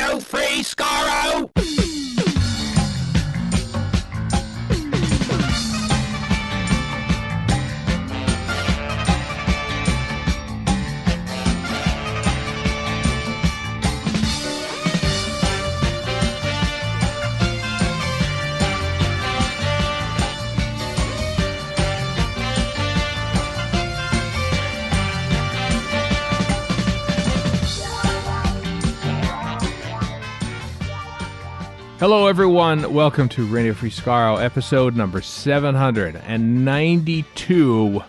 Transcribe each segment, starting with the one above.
Radio Free Skaro! Hello, everyone. Welcome to Radio Free Skaro, episode number 792.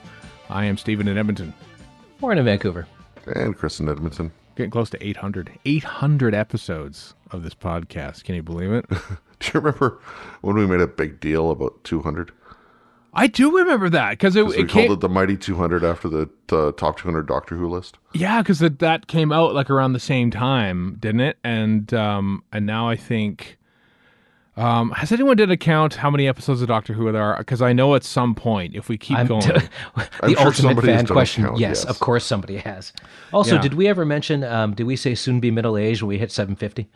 I am Stephen in Edmonton. Warren in Vancouver. And Chris in Edmonton. Getting close to 800. 800 episodes of this podcast. Can you believe it? Do you remember when we made a big deal about 200? I do remember that. Because we called it the Mighty 200 after the top 200 Doctor Who list. Yeah, because that came out like around the same time, didn't it? And now I think... has anyone did a count how many episodes of Doctor Who there are? Because I know at some point, if we keep going... the ultimate fan question. Count, yes, of course somebody has. Also, Did we ever mention, did we say soon be middle-aged when we hit 750?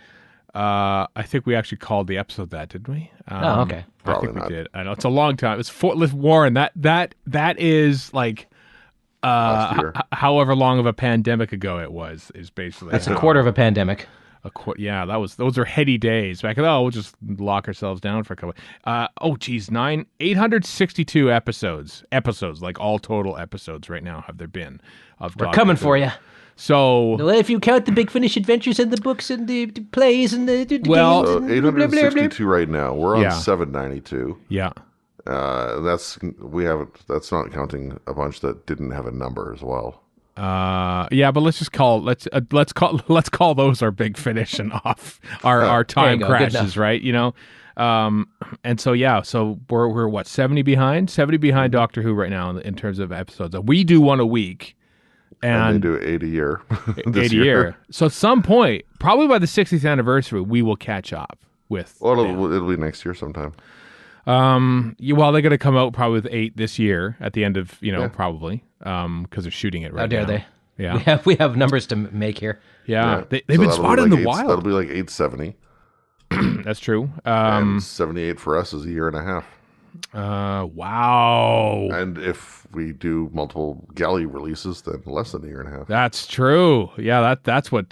I think we actually called the episode that, didn't we? Okay. Probably I think not. we did. I know, it's a long time. It's Warren, that is like... however long of a pandemic ago it was, is basically... That's a quarter of a pandemic. Those are heady days back. We'll just lock ourselves down for a couple. 862 episodes, like all total episodes right now have there been of We're coming for you. So, well, if you count the Big Finish adventures and the books and the plays and the games, 862 right now. We're on 792. Yeah. That's not counting a bunch that didn't have a number as well. But let's call those our Big Finish and off our time crashes, right? You know, and so we're what 70 behind Doctor Who right now in terms of episodes. We do one a week, and they do 8 a year. 8 a year. So at some point, probably by the 60th anniversary, we will catch up with. Well, it'll be next year sometime. They're going to come out probably with 8 this year at the end of probably because they're shooting it right now. How dare they? Yeah, we have numbers to make here. Yeah. They've been spotted in the wild. That'll be like 870. That's true. And 78 for us is a year and a half. Wow. And if we do multiple galley releases, then less than a year and a half. That's true. Yeah, that's what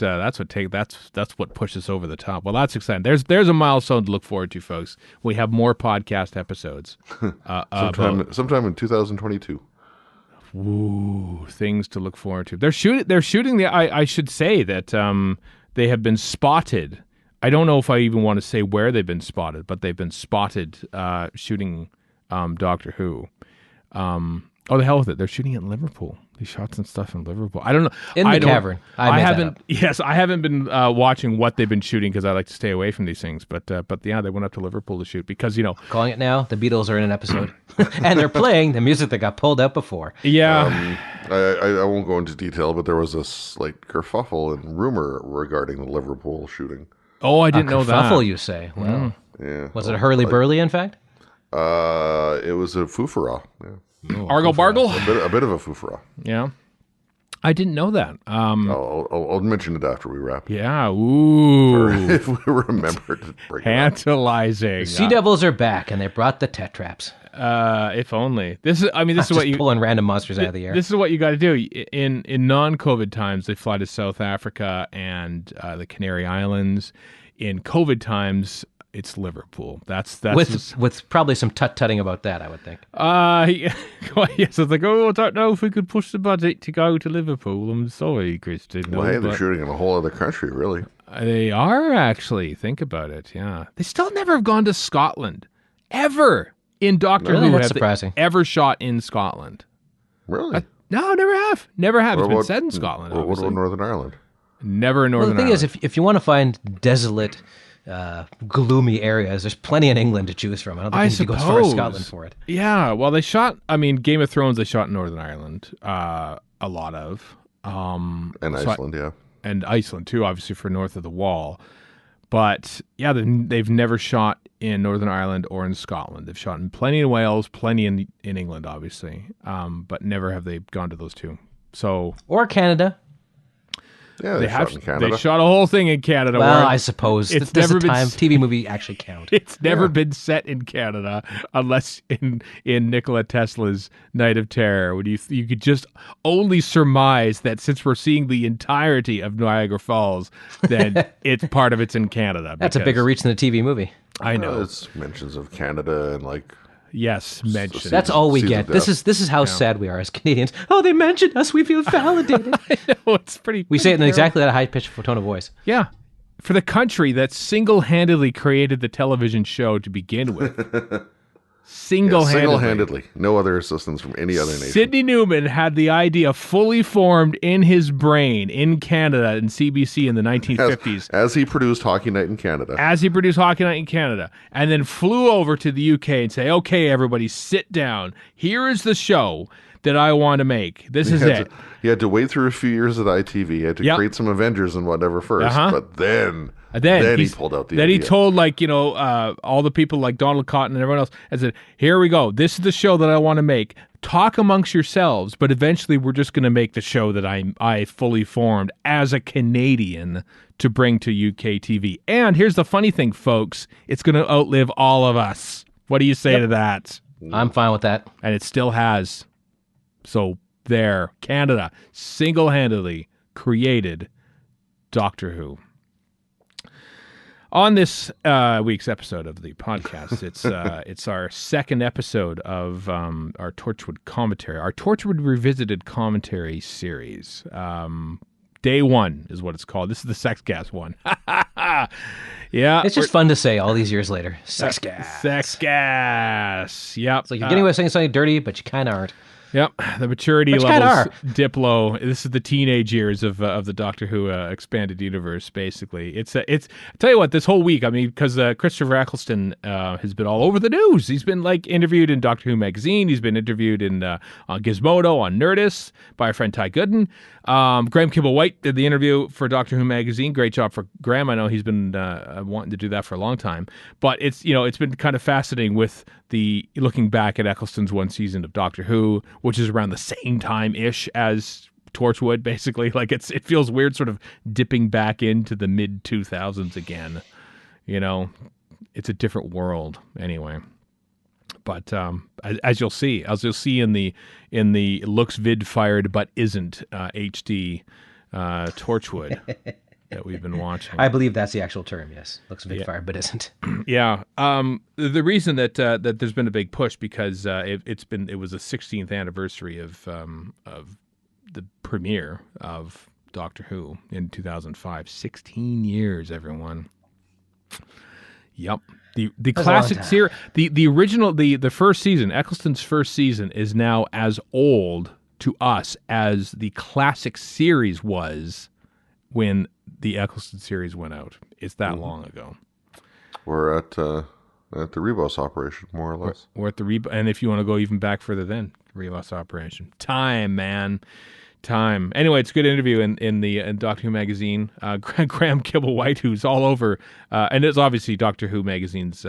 pushes over the top. Well, that's exciting. There's a milestone to look forward to, folks. We have more podcast episodes. Sometime in 2022. Ooh, things to look forward to. They're shooting I should say that they have been spotted. I don't know if I even want to say where they've been spotted, but they've been spotted shooting Doctor Who. The hell with it. They're shooting it in Liverpool. They shot some stuff in Liverpool. I don't know. In the cavern. I haven't. Yes, I haven't been watching what they've been shooting because I like to stay away from these things. But they went up to Liverpool to shoot because calling it now. The Beatles are in an episode, and they're playing the music that got pulled out before. Yeah. I won't go into detail, but there was a slight kerfuffle and rumor regarding the Liverpool shooting. Oh, I didn't know that. Kerfuffle, you say? Well, yeah. Was it a hurly-burly, in fact? It was a foofara. Yeah. Argle bargle? A bit of a foofara. Yeah. I didn't know that. I'll mention it after we wrap. Yeah. Ooh. If we remember to bring Tantalizing. Sea Devils are back, and they brought the Tet Traps. If only. This is what you pulling random monsters out of the air. This is what you got to do. In non-COVID times, they fly to South Africa and the Canary Islands. In COVID times, it's Liverpool. That's with probably some tut-tutting about that, I would think. Yes, I was like, I don't know if we could push the budget to go to Liverpool. I'm sorry, Christian. They're shooting in a whole other country, really. They are actually. Think about it. Yeah, they still never have gone to Scotland ever in Doctor Who. That's surprising. Ever shot in Scotland? Really? No, never have. Never have. It's been set in Scotland. What about Northern Ireland? Never in Northern Ireland. The thing is, if you want to find desolate, gloomy areas, there's plenty in England to choose from. I don't think you need to go as far as Scotland for it. Yeah, well, they shot, Game of Thrones, they shot in Northern Ireland, a lot of. And Iceland, yeah. And Iceland, too, obviously, for north of the Wall. But, yeah, they've never shot in Northern Ireland or in Scotland. They've shot in plenty in Wales, plenty in England, obviously. But never have they gone to those two. So, or Canada. Yeah, they shot in Canada. They shot a whole thing in Canada. Well, I suppose it's never been TV movie actually count. It's never been set in Canada unless in Nikola Tesla's Night of Terror, when you could just only surmise that since we're seeing the entirety of Niagara Falls, then it's part of it's in Canada. That's a bigger reach than a TV movie. I know. It's mentions of Canada and like. Yes, mentioned. That's all we get. This is how sad we are as Canadians. Oh, they mentioned us. We feel validated. I know, it's pretty. We say it in exactly that high-pitched tone of voice. Yeah, for the country that single-handedly created the television show to begin with. Single-handedly. No other assistance from any other nation. Sidney Newman had the idea fully formed in his brain in Canada and CBC in the 1950s. As he produced Hockey Night in Canada. And then flew over to the UK and say, okay, everybody, sit down. Here is the show that I want to make. This is it. He had to wait through a few years at ITV. He had to create some Avengers and whatever first. But then he pulled out the idea. Then he told, all the people like Donald Cotton and everyone else, and said, here we go. This is the show that I want to make. Talk amongst yourselves, but eventually we're just going to make the show that I fully formed as a Canadian to bring to UK TV. And here's the funny thing, folks. It's going to outlive all of us. What do you say to that? I'm fine with that. And it still has. So there, Canada single-handedly created Doctor Who. On this week's episode of the podcast, it's our second episode of our Torchwood commentary, our Torchwood Revisited commentary series. Day 1 is what it's called. This is the Sex Gas one. Yeah, it's just fun to say all these years later. Sex gas. Sex gas. Yep. It's like you're getting away with saying something dirty, but you kind of aren't. Yep, the maturity levels dip low. This is the teenage years of the Doctor Who expanded universe. Basically, it's. I tell you what, this whole week, I mean, because Christopher Eccleston has been all over the news. He's been interviewed in Doctor Who magazine. He's been interviewed in on Gizmodo, on Nerdist by our friend Ty Gooden. Graham Kibble-White did the interview for Doctor Who magazine. Great job for Graham. I know he's been wanting to do that for a long time. But it's been kind of fascinating with the looking back at Eccleston's one season of Doctor Who, which is around the same time-ish as Torchwood, basically. It feels weird sort of dipping back into the mid-2000s again. It's a different world anyway. But as you'll see in the looks vid fired but isn't HD Torchwood that we've been watching. I believe that's the actual term. Yes, looks vid fired but isn't. Yeah. The reason that there's been a big push because it was the 16th anniversary of the premiere of Doctor Who in 2005. 16 years, everyone. Yep. The classic series, the original, the first season, Eccleston's first season, is now as old to us as the classic series was when the Eccleston series went out. It's that long ago. We're at the Rebus operation, more or less. We're at the Rebus, and if you want to go even back further, then Rebus operation. Time, man. Time. Anyway, it's a good interview in Doctor Who magazine. Graham Kibble-White, who's all over, and it's obviously Doctor Who magazine's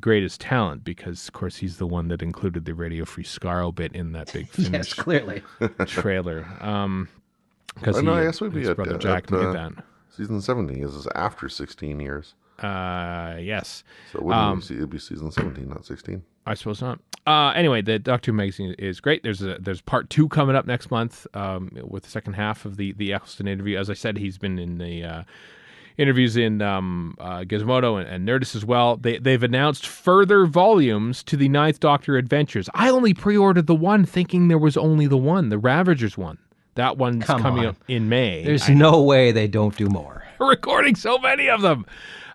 greatest talent because, of course, he's the one that included the Radio Free Skaro bit in that big finish yes, clearly. trailer. Because I guess we'd be his brother Jack made that. Season 17 is after 16 years. Yes. So it'd be season 17, not 16. I suppose not. Anyway, the Doctor Who magazine is great. There's part 2 coming up next month with the second half of the Eccleston interview. As I said, he's been in the interviews in Gizmodo and Nerdist as well. They've announced further volumes to the 9th Doctor Adventures. I only pre-ordered the one thinking there was only the one, the Ravagers one. That one's coming up in May. There's no way they don't do more. We're recording so many of them.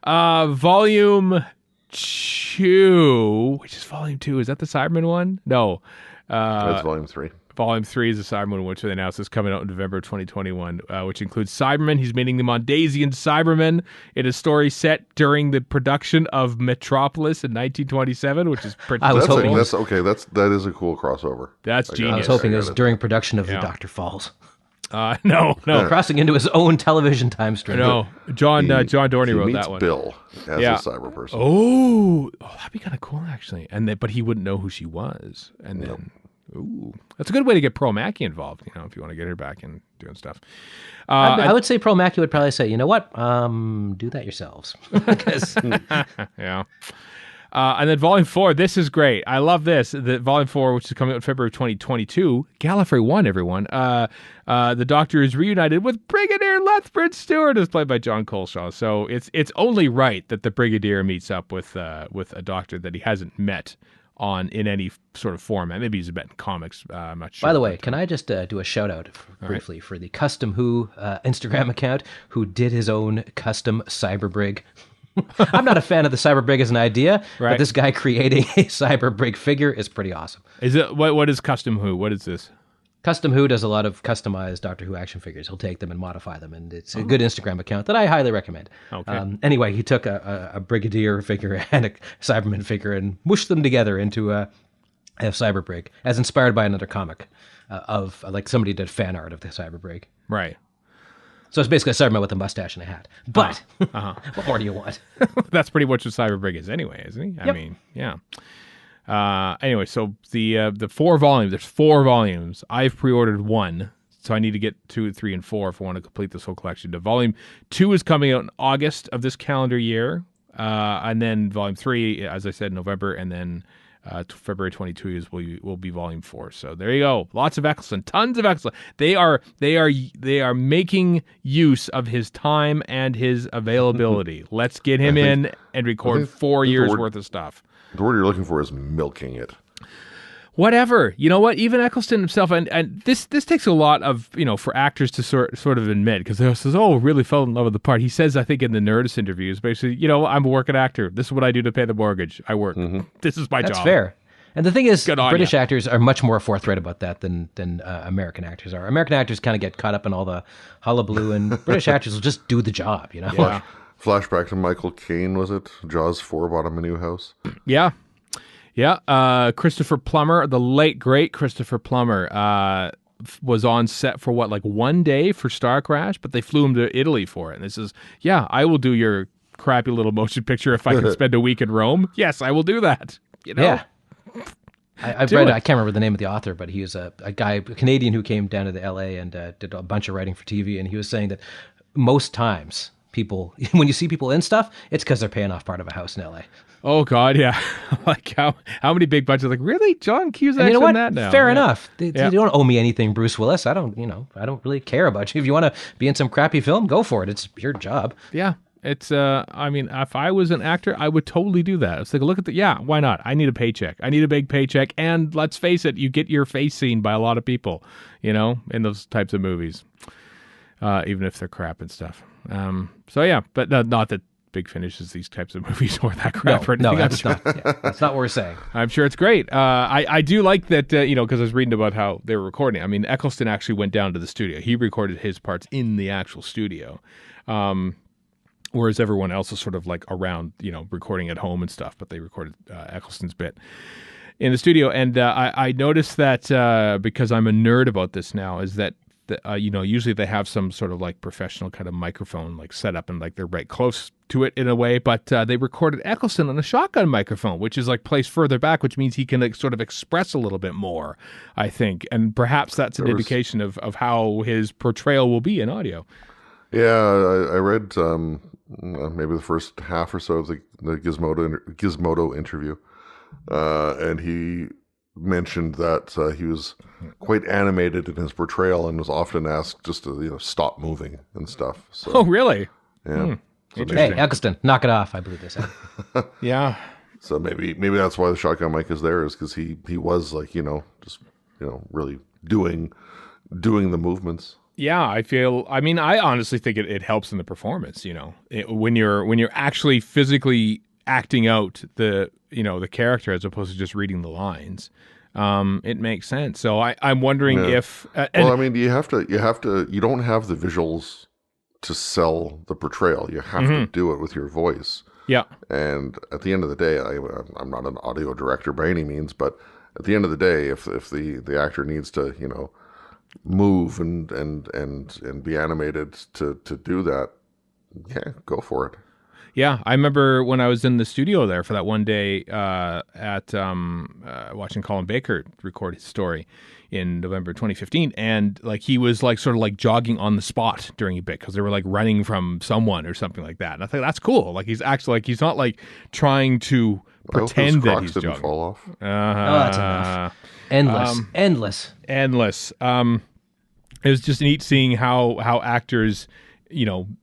Volume 2, which is Volume 2. Is that the Cyberman one? No. That's Volume 3. Volume 3 is the Cyberman, which they announced is coming out in November of 2021, which includes Cybermen. He's meeting the Mondasian Cybermen in a story set during the production of Metropolis in 1927, which is pretty cool. That is a cool crossover. That's genius. I was hoping it was during production of The Doctor Falls. No. Crossing into his own television time stream. No, John Dorney wrote that one. Bill as a cyber person. Oh, that'd be kind of cool, actually. But he wouldn't know who she was. And then Ooh, that's a good way to get Pearl Mackie involved, if you want to get her back and doing stuff. I would say Pearl Mackie would probably say, you know what, do that yourselves. Yeah. And then Volume 4, this is great. I love this. The Volume 4, which is coming out in February of 2022, Gallifrey 1, everyone. The Doctor is reunited with Brigadier Lethbridge Stewart, as played by John Coleshaw. So it's only right that the Brigadier meets up with a Doctor that he hasn't met in any sort of format. Maybe he's met in comics. I'm not sure. By the way, can I just do a shout out briefly for the Custom Who Instagram account who did his own custom Cyberbrig? I'm not a fan of the Cyberbrig as an idea, but this guy creating a Cyberbrig figure is pretty awesome. Is it what is Custom Who? What is this? Custom Who does a lot of customized Doctor Who action figures. He'll take them and modify them, and it's a good Instagram account that I highly recommend. Okay. Anyway, he took a Brigadier figure and a Cyberman figure and mushed them together into a Cyberbrig, as inspired by another comic of like somebody did fan art of the Cyberbrig. Right. So it's basically a Cyberman with a mustache and a hat. But what more do you want? That's pretty much what Cyberbrig is anyway, isn't he? Yep. I mean, yeah. Anyway, so the 4 volumes, there's 4 volumes. I've pre-ordered 1, so I need to get 2, 3, and 4 if I want to complete this whole collection. The Volume 2 is coming out in August of this calendar year, and then Volume 3, as I said, November, and then February 22 will be Volume 4. So there you go. Lots of Eccleston, tons of Eccleston. They are making use of his time and his availability. Let's get him in and record 4 years worth of stuff. The word you're looking for is milking it. Whatever. You know what? Even Eccleston himself, and this takes a lot of, for actors to sort of admit, because they says, oh, really fell in love with the part. He says, I think in the Nerdist interviews, basically, I'm a working actor. This is what I do to pay the mortgage. I work. Mm-hmm. This is my job. That's fair. And the thing is, British actors are much more forthright about that than American actors are. American actors kind of get caught up in all the hullabaloo, and British actors will just do the job, Yeah. Flashback to Michael Caine, was it? Jaws 4 bought him a new house. Yeah. Yeah. Christopher Plummer, the late, great Christopher Plummer, was on set for 1 day for Star Crash, but they flew him to Italy for it. And this is, I will do your crappy little motion picture if I can spend a week in Rome. Yes, I will do that. Yeah. I've read, I can't remember the name of the author, but he was a Canadian who came down to the LA and did a bunch of writing for TV. And he was saying that most times, when you see people in stuff, it's because they're paying off part of a house in LA. Oh God, yeah. Like how many big budgets? Like really, John Cusack's in that now? Fair enough. You don't owe me anything, Bruce Willis. I don't really care about you. If you want to be in some crappy film, go for it. It's your job. Yeah. It's I mean, if I was an actor, I would totally do that. It's like, look at why not? I need a paycheck. I need a big paycheck. And let's face it, you get your face seen by a lot of people, in those types of movies, even if they're crap and stuff. So yeah, but not that Big Finish is these types of movies or that crap or anything. No, that's not. Yeah, that's not what we're saying. I'm sure it's great. I do like that, because I was reading about how they were recording. I mean, Eccleston actually went down to the studio. He recorded his parts in the actual studio. Whereas everyone else is sort of like around, recording at home and stuff, but they recorded Eccleston's bit in the studio. And I noticed that because I'm a nerd about this now, is that usually they have some sort of like professional kind of microphone like set up and like they're right close to it in a way, but they recorded Eccleston on a shotgun microphone, which is like placed further back, which means he can like sort of express a little bit more, I think. And perhaps that's an indication of how his portrayal will be in audio. Yeah, I read maybe the first half or so of the Gizmodo interview, and he mentioned that he was quite animated in his portrayal and was often asked just to stop moving and stuff. So, oh, really? Yeah. Hey, Eccleston, knock it off! I believe they said. Yeah. So maybe that's why the shotgun mic is there, is because he was like just really doing the movements. Yeah, I honestly think it helps in the performance, when you're actually physically acting out the character as opposed to just reading the lines. It makes sense. So I'm wondering if you don't have the visuals to sell the portrayal. You have to do it with your voice. Yeah. And at the end of the day, I'm not an audio director by any means, but at the end of the day, if the actor needs to, move and be animated to do that, yeah, go for it. Yeah, I remember when I was in the studio there for that one day at watching Colin Baker record his story in November 2015, and like he was like sort of like jogging on the spot during a bit because they were like running from someone or something like that. And I think that's cool. Like he's actually like he's not like trying to pretend that he's didn't jogging. fall off. Oh, that's enough. Endless. It was just neat seeing how actors,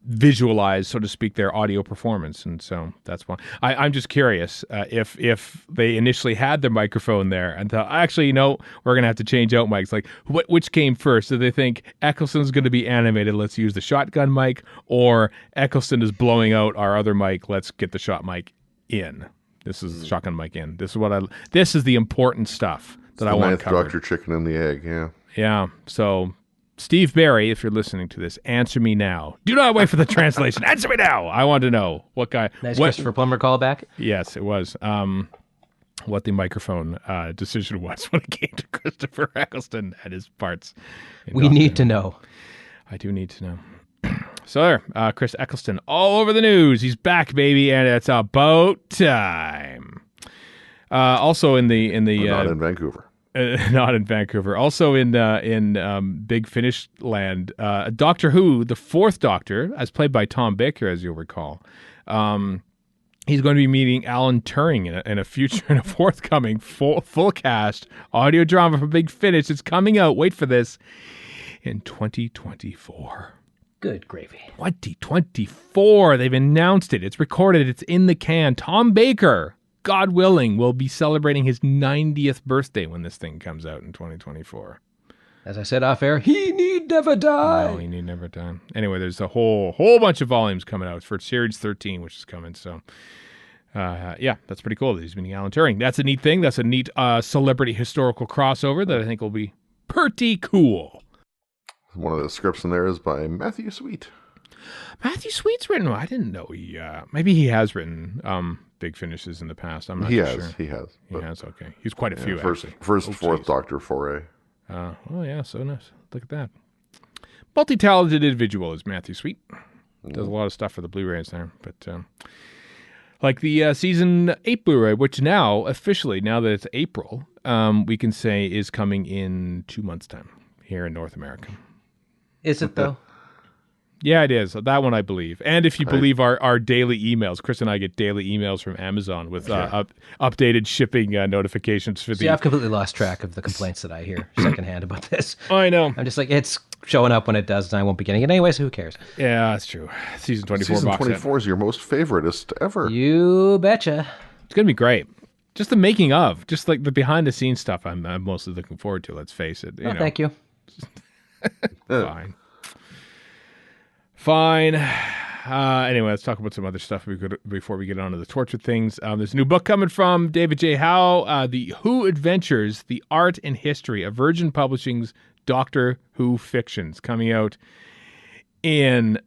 visualize, so to speak, their audio performance, and so that's why I'm just curious if they initially had their microphone there and thought, actually, we're gonna have to change out mics. Like, which came first? Did they think Eccleston's going to be animated? Let's use the shotgun mic, or Eccleston is blowing out our other mic? Let's get the shot mic in. This is the shotgun mic in. This is the important stuff that I want covered. Dr. Chicken and the egg. Yeah. Yeah. So, Steve Barry, if you're listening to this, answer me now. Do not wait for the translation. Answer me now. I want to know what guy. Nice Christopher Plummer callback. Yes, it was. What the microphone decision was when it came to Christopher Eccleston and his parts. We need to know. I do need to know. So there, Chris Eccleston, all over the news. He's back, baby, and it's about time. Also in the not in Vancouver. Not in Vancouver. Also in Big Finish land, Doctor Who, the fourth Doctor, as played by Tom Baker, as you'll recall. He's going to be meeting Alan Turing in a forthcoming full cast audio drama for Big Finish. It's coming out. Wait for this, in 2024. Good gravy. 2024. They've announced it. It's recorded. It's in the can. Tom Baker, God willing, will be celebrating his 90th birthday when this thing comes out in 2024. As I said off air, he need never die. No, he need never die. Anyway, there's a whole bunch of volumes coming out for Series 13, which is coming. So, yeah, that's pretty cool that he's meeting Alan Turing. That's a neat thing. That's a neat celebrity historical crossover that I think will be pretty cool. One of the scripts in there is by Matthew Sweet. Matthew Sweet's written. I didn't know he. Maybe he has written Big Finishes in the past. I'm not sure. He has. He has. Okay, he's quite a few. Fourth Doctor foray. Oh yeah, so nice. Look at that. Multi-talented individual is Matthew Sweet. Does a lot of stuff for the Blu-rays there, but like the season 8 Blu-ray, which now officially, now that it's April, we can say is coming in 2 months' time here in North America. Is it though? Yeah, it is. That one I believe. And if you believe our daily emails, Chris and I get daily emails from Amazon with updated shipping notifications for See, I've completely lost track of the complaints that I hear secondhand about this. I know. I'm just like, it's showing up when it does, and I won't be getting it anyway, so who cares? Yeah, that's true. Season 24 Season box 24 is your most favoriteest ever. You betcha. It's going to be great. Just the making of, just like the behind-the-scenes stuff I'm mostly looking forward to, let's face it. Thank you. Fine. Anyway, let's talk about some other stuff before we get on to the Torchwood things. There's a new book coming from David J. Howe, The Who Adventures, The Art and History of Virgin Publishing's Doctor Who Fictions, coming out in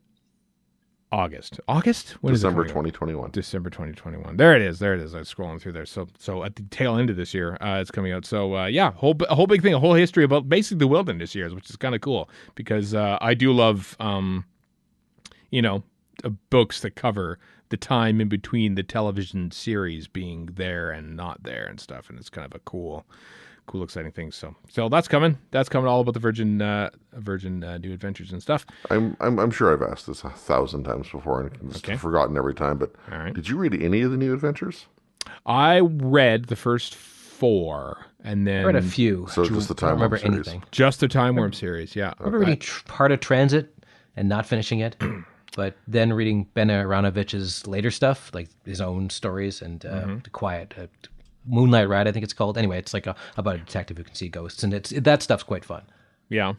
August. When December 2021. December 2021. There it is. I was scrolling through there. So at the tail end of this year, it's coming out. So yeah, a whole big thing, a whole history about basically the wilderness years, which is kind of cool because I do love books that cover the time in between the television series being there and not there and stuff, and it's kind of a cool, exciting thing. So that's coming. That's coming. All about the Virgin New Adventures and stuff. I'm sure I've asked this 1,000 times before and forgotten every time. But Did you read any of the New Adventures? I read the first 4, and then I read a few. So just the Time Warp series. Anything. Just the Time Warp series. Yeah. I remember reading part of Transit and not finishing it. But then reading Ben Aronovich's later stuff, like his own stories and The Quiet, Moonlight Ride, I think it's called. Anyway, it's like about a detective who can see ghosts, and that stuff's quite fun. Yeah.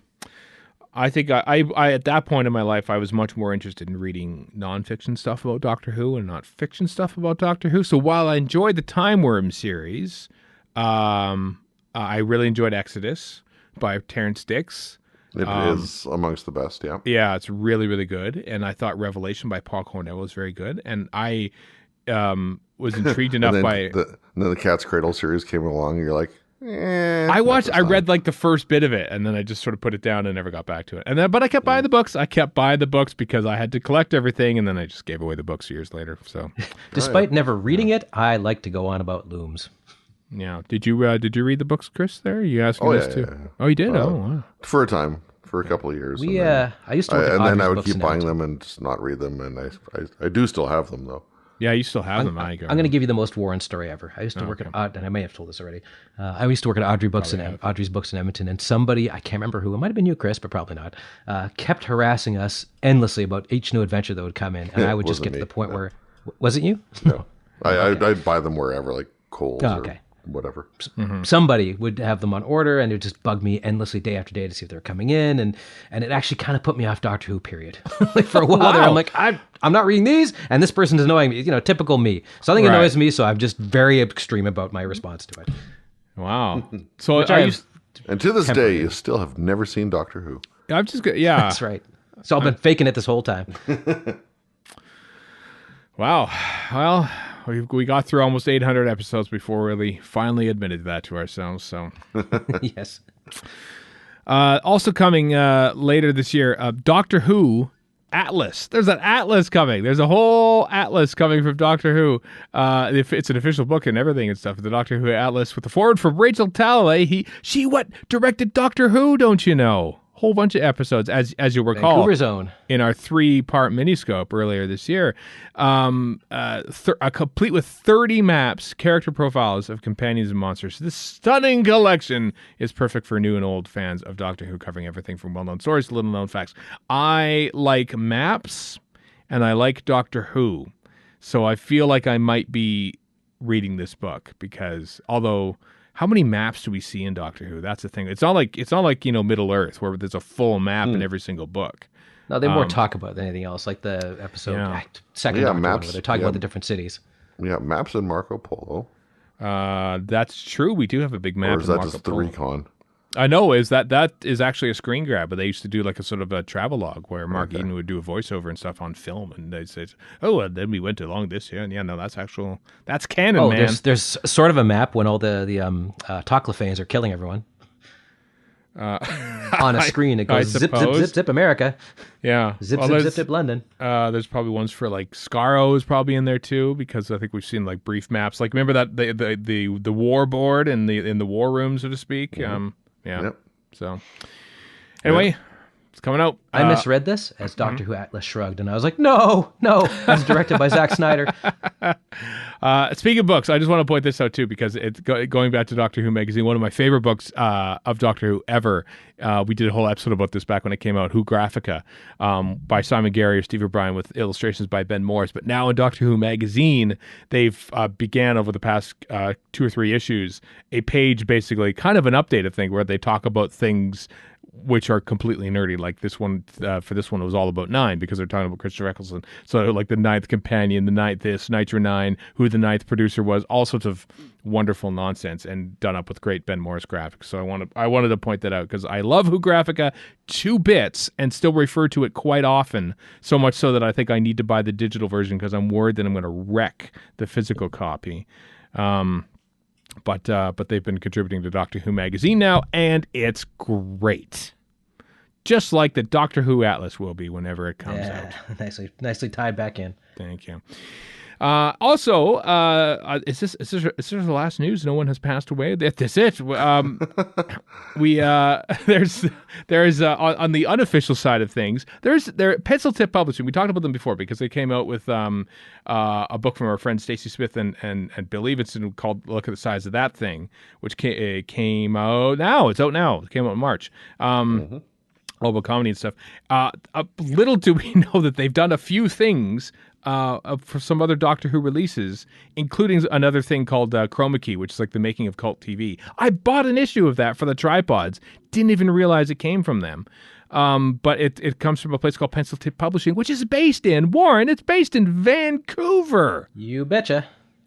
I think I at that point in my life, I was much more interested in reading nonfiction stuff about Doctor Who and not fiction stuff about Doctor Who. So while I enjoyed the Time Worm series, I really enjoyed Exodus by Terrence Dicks. It is amongst the best, yeah. Yeah, it's really, really good. And I thought Revelation by Paul Cornell was very good. And I was intrigued enough by... then the Cat's Cradle series came along, and you're like, I read like the first bit of it, and then I just sort of put it down and never got back to it. But I kept buying the books. I kept buying the books because I had to collect everything, and then I just gave away the books years later. So, despite never reading it, I like to go on about looms. Yeah. Did you read the books, Chris? There, you asking us to? Yeah. Oh, you did. Wow. For a time, for a couple of years. I used to work at and then I would books keep in buying Edmonton. them and just not read them, and I do still have them though. Yeah, you still have them. I'm going to give you the most Warren story ever. I used to work at, and I may have told this already. I used to work at Audrey's Books in Edmonton, and somebody, I can't remember who, it might have been you, Chris, but probably not, kept harassing us endlessly about each new adventure that would come in, and I would just get to the point where, was it you? No, I'd buy them wherever, like Kohl's or whatever. Somebody would have them on order, and it would just bug me endlessly day after day to see if they were coming in, and it actually kind of put me off Doctor Who, period. Like for a while there, I'm like, I'm not reading these, and this person is annoying me. Typical me. Something annoys me, so I'm just very extreme about my response to it. Wow. So and to this day, you still have never seen Doctor Who. I'm just yeah. That's right. So I've been faking it this whole time. Wow. Well, we got through almost 800 episodes before we finally admitted that to ourselves. So, yes. Also coming later this year, Doctor Who Atlas. There's an Atlas coming. There's a whole Atlas coming from Doctor Who. It's an official book and everything and stuff. The Doctor Who Atlas with the foreword from Rachel Talalay. She directed Doctor Who, don't you know? Whole bunch of episodes, as you'll recall, Vancouver's Own, in our 3-part miniscope earlier this year, complete with 30 maps, character profiles of companions and monsters. This stunning collection is perfect for new and old fans of Doctor Who, covering everything from well-known stories to little-known facts. I like maps, and I like Doctor Who, so I feel like I might be reading this book because although. How many maps do we see in Doctor Who? That's the thing. It's not like Middle Earth where there's a full map in every single book. No, they more talk about than anything else, like the episode second Doctor maps, where they're talking about the different cities. Yeah, maps in Marco Polo. That's true. We do have a big map. Or is that just the recon? I know that is actually a screen grab, but they used to do like a sort of a travelogue where Mark Eden would do a voiceover and stuff on film, and they'd say, "Oh, and then we went along this year, and that's canon, man." There's sort of a map when all the Toclophanes are killing everyone. On a screen, it goes zip, zip, zip, zip, America. Yeah. Zip, zip, zip, London. There's probably ones for like Skaro is probably in there too, because I think we've seen like brief maps. Like remember that the war board in the war room, so to speak. Mm-hmm. Yeah. Yep. So anyway, it's coming out. I misread this as Doctor Who Atlas Shrugged, and I was like, no, that's directed by Zack Snyder. Speaking of books, I just want to point this out too, because it's going back to Doctor Who magazine, one of my favorite books of Doctor Who ever. We did a whole episode about this back when it came out, Who Graphica, by Simon Gary or Steve O'Brien with illustrations by Ben Morris. But now in Doctor Who magazine, they've began over the past 2 or 3 issues, a page basically kind of an updated thing where they talk about things which are completely nerdy. Like this one, for this one, it was all about 9 because they're talking about Christopher Eccleston. So like the 9th companion, the 9th this, Nitro 9, who the 9th producer was, all sorts of wonderful nonsense and done up with great Ben Morris graphics. So I wanted to point that out because I love Who Graphica to bits and still refer to it quite often, so much so that I think I need to buy the digital version because I'm worried that I'm going to wreck the physical copy. But they've been contributing to Doctor Who magazine now, and it's great. Just like the Doctor Who Atlas will be whenever it comes out. Nicely tied back in. Thank you. Also, is this the last news? No one has passed away. That's it. There's on the unofficial side of things. There Pencil Tip Publishing. We talked about them before because they came out with a book from our friend Stacey Smith and Bill Evenson called "Look at the Size of That Thing," which came out now. It's out now. It came out in March. All about comedy and stuff. Little do we know that they've done a few things for some other Doctor Who releases, including another thing called Chroma Key, which is like the making of cult TV. I bought an issue of that for the tripods. Didn't even realize it came from them. But it comes from a place called Pencil Tip Publishing, which is based in, Warren, it's based in Vancouver. You betcha.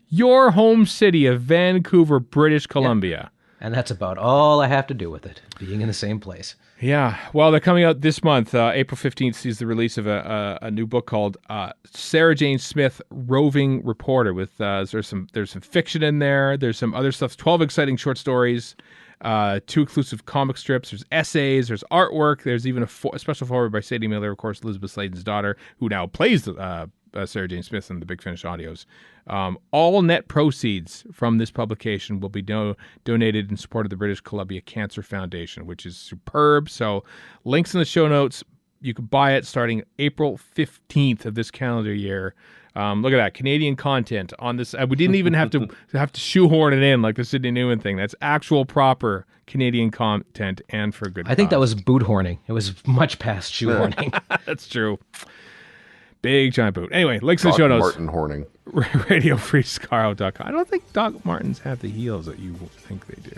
Your home city of Vancouver, British Columbia. And that's about all I have to do with it, being in the same place. Yeah. Well, they're coming out this month. April 15th sees the release of a new book called Sarah Jane Smith, Roving Reporter. With there's some fiction in there. There's some other stuff. 12 exciting short stories. 2 exclusive comic strips. There's essays. There's artwork. There's even a special foreword by Sadie Miller, of course, Elizabeth Sladen's daughter, who now plays Sarah Jane Smith in the Big Finish audios. All net proceeds from this publication will be donated in support of the British Columbia Cancer Foundation, which is superb. So links in the show notes. You can buy it starting April 15th of this calendar year. Look at that, Canadian content on this. We didn't even have to shoehorn it in like the Sydney Newman thing. That's actual proper Canadian content, and for good I think cause. that was boot horning. It was much past shoehorning. That's true. Big giant boot. Anyway, links in the show notes. Martin Horning. RadioFreeScaro.com. I don't think Doc Martens have the heels that you think they do.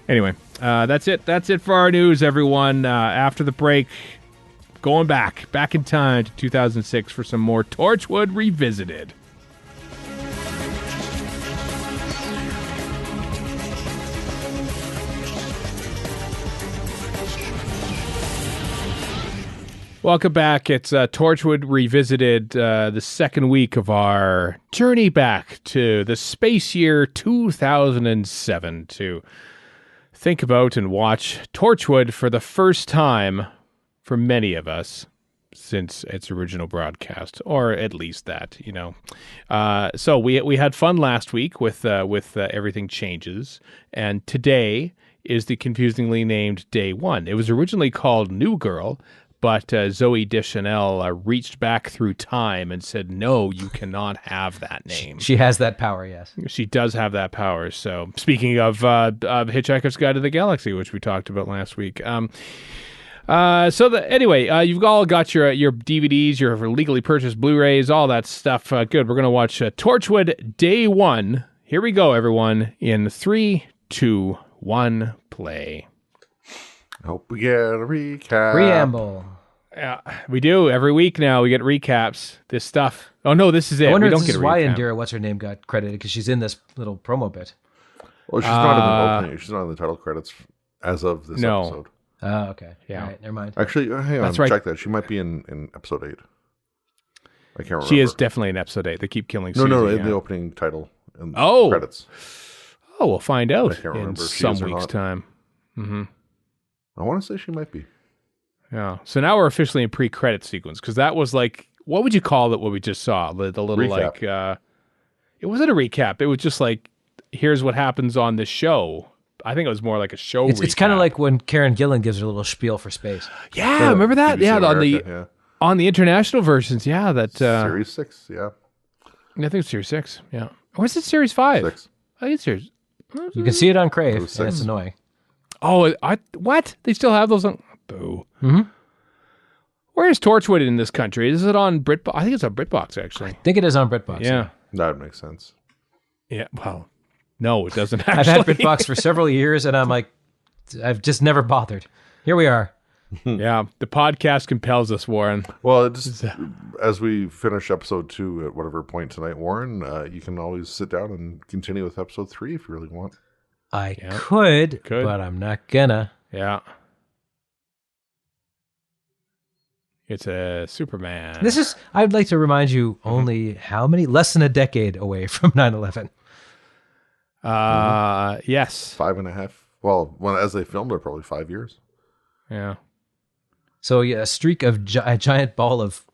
Anyway, that's it. That's it for our news, everyone. After the break, going back in time to 2006 for some more Torchwood Revisited. Welcome back. It's Torchwood Revisited, the second week of our journey back to the space year 2007 to think about and watch Torchwood for the first time for many of us since its original broadcast, or at least that, you know. So we had fun last week with Everything Changes, and today is the confusingly named Day One. It was originally called New Girl, but Zoe Deschanel reached back through time and said, no, you cannot have that name. She has that power, yes. She does have that power. So speaking of Hitchhiker's Guide to the Galaxy, which we talked about last week. Anyway, you've all got your DVDs, your legally purchased Blu-rays, all that stuff. Good. We're going to watch Torchwood Day One. Here we go, everyone. In 3, 2, 1, play. Hope we get a recap. Preamble. Yeah, we do. Every week now we get recaps. This stuff. Oh, no, this is it. I wonder we don't if this get is a why recap. Indira, what's her name, got credited, because she's in this little promo bit. Well, she's not in the opening. She's not in the title credits as of this episode. Oh, okay. Yeah. All right, never mind. Actually, hang on. That's right. Check that. She might be in episode 8. I can't remember. She is definitely in episode 8. They keep killing Susie. No, in yeah. the opening title. In Oh. credits. Oh, we'll find out I can't in remember if she some is or week's not. time. Mm-hmm. I want to say she might be. Yeah. So now we're officially in pre-credit sequence, because that was like, what would you call it? What we just saw, the little Recap. like, it wasn't a recap. It was just like, here's what happens on this show. I think it was more like a show. It's kind of like when Karen Gillan gives her little spiel for space. yeah, remember that? BBC Yeah, America, on the international versions. Yeah, that Series 6, yeah. I think it's Series 6. Yeah, or is it Series 5? 6. I think it's Series. You can see it on Crave, It was and it's 6. annoying. Oh, what? They still have those on? Boo. Mm-hmm. Where is Torchwood in this country? Is it on BritBox? I think it's on BritBox, actually. I think it is on BritBox. Yeah. That would make sense. Yeah. Well, no, it doesn't I've actually. had BritBox for several years, and I'm like, I've just never bothered. Here we are. Yeah, the podcast compels us, Warren. Well, it just, as we finish episode 2 at whatever point tonight, Warren, you can always sit down and continue with episode 3 if you really want. I could, but I'm not gonna. Yeah. It's a Superman. This is, I'd like to remind you, only how many? Less than a decade away from 9/11. Yes. 5.5. Well, as they filmed it, probably 5 years. Yeah. So yeah, a streak of a giant ball of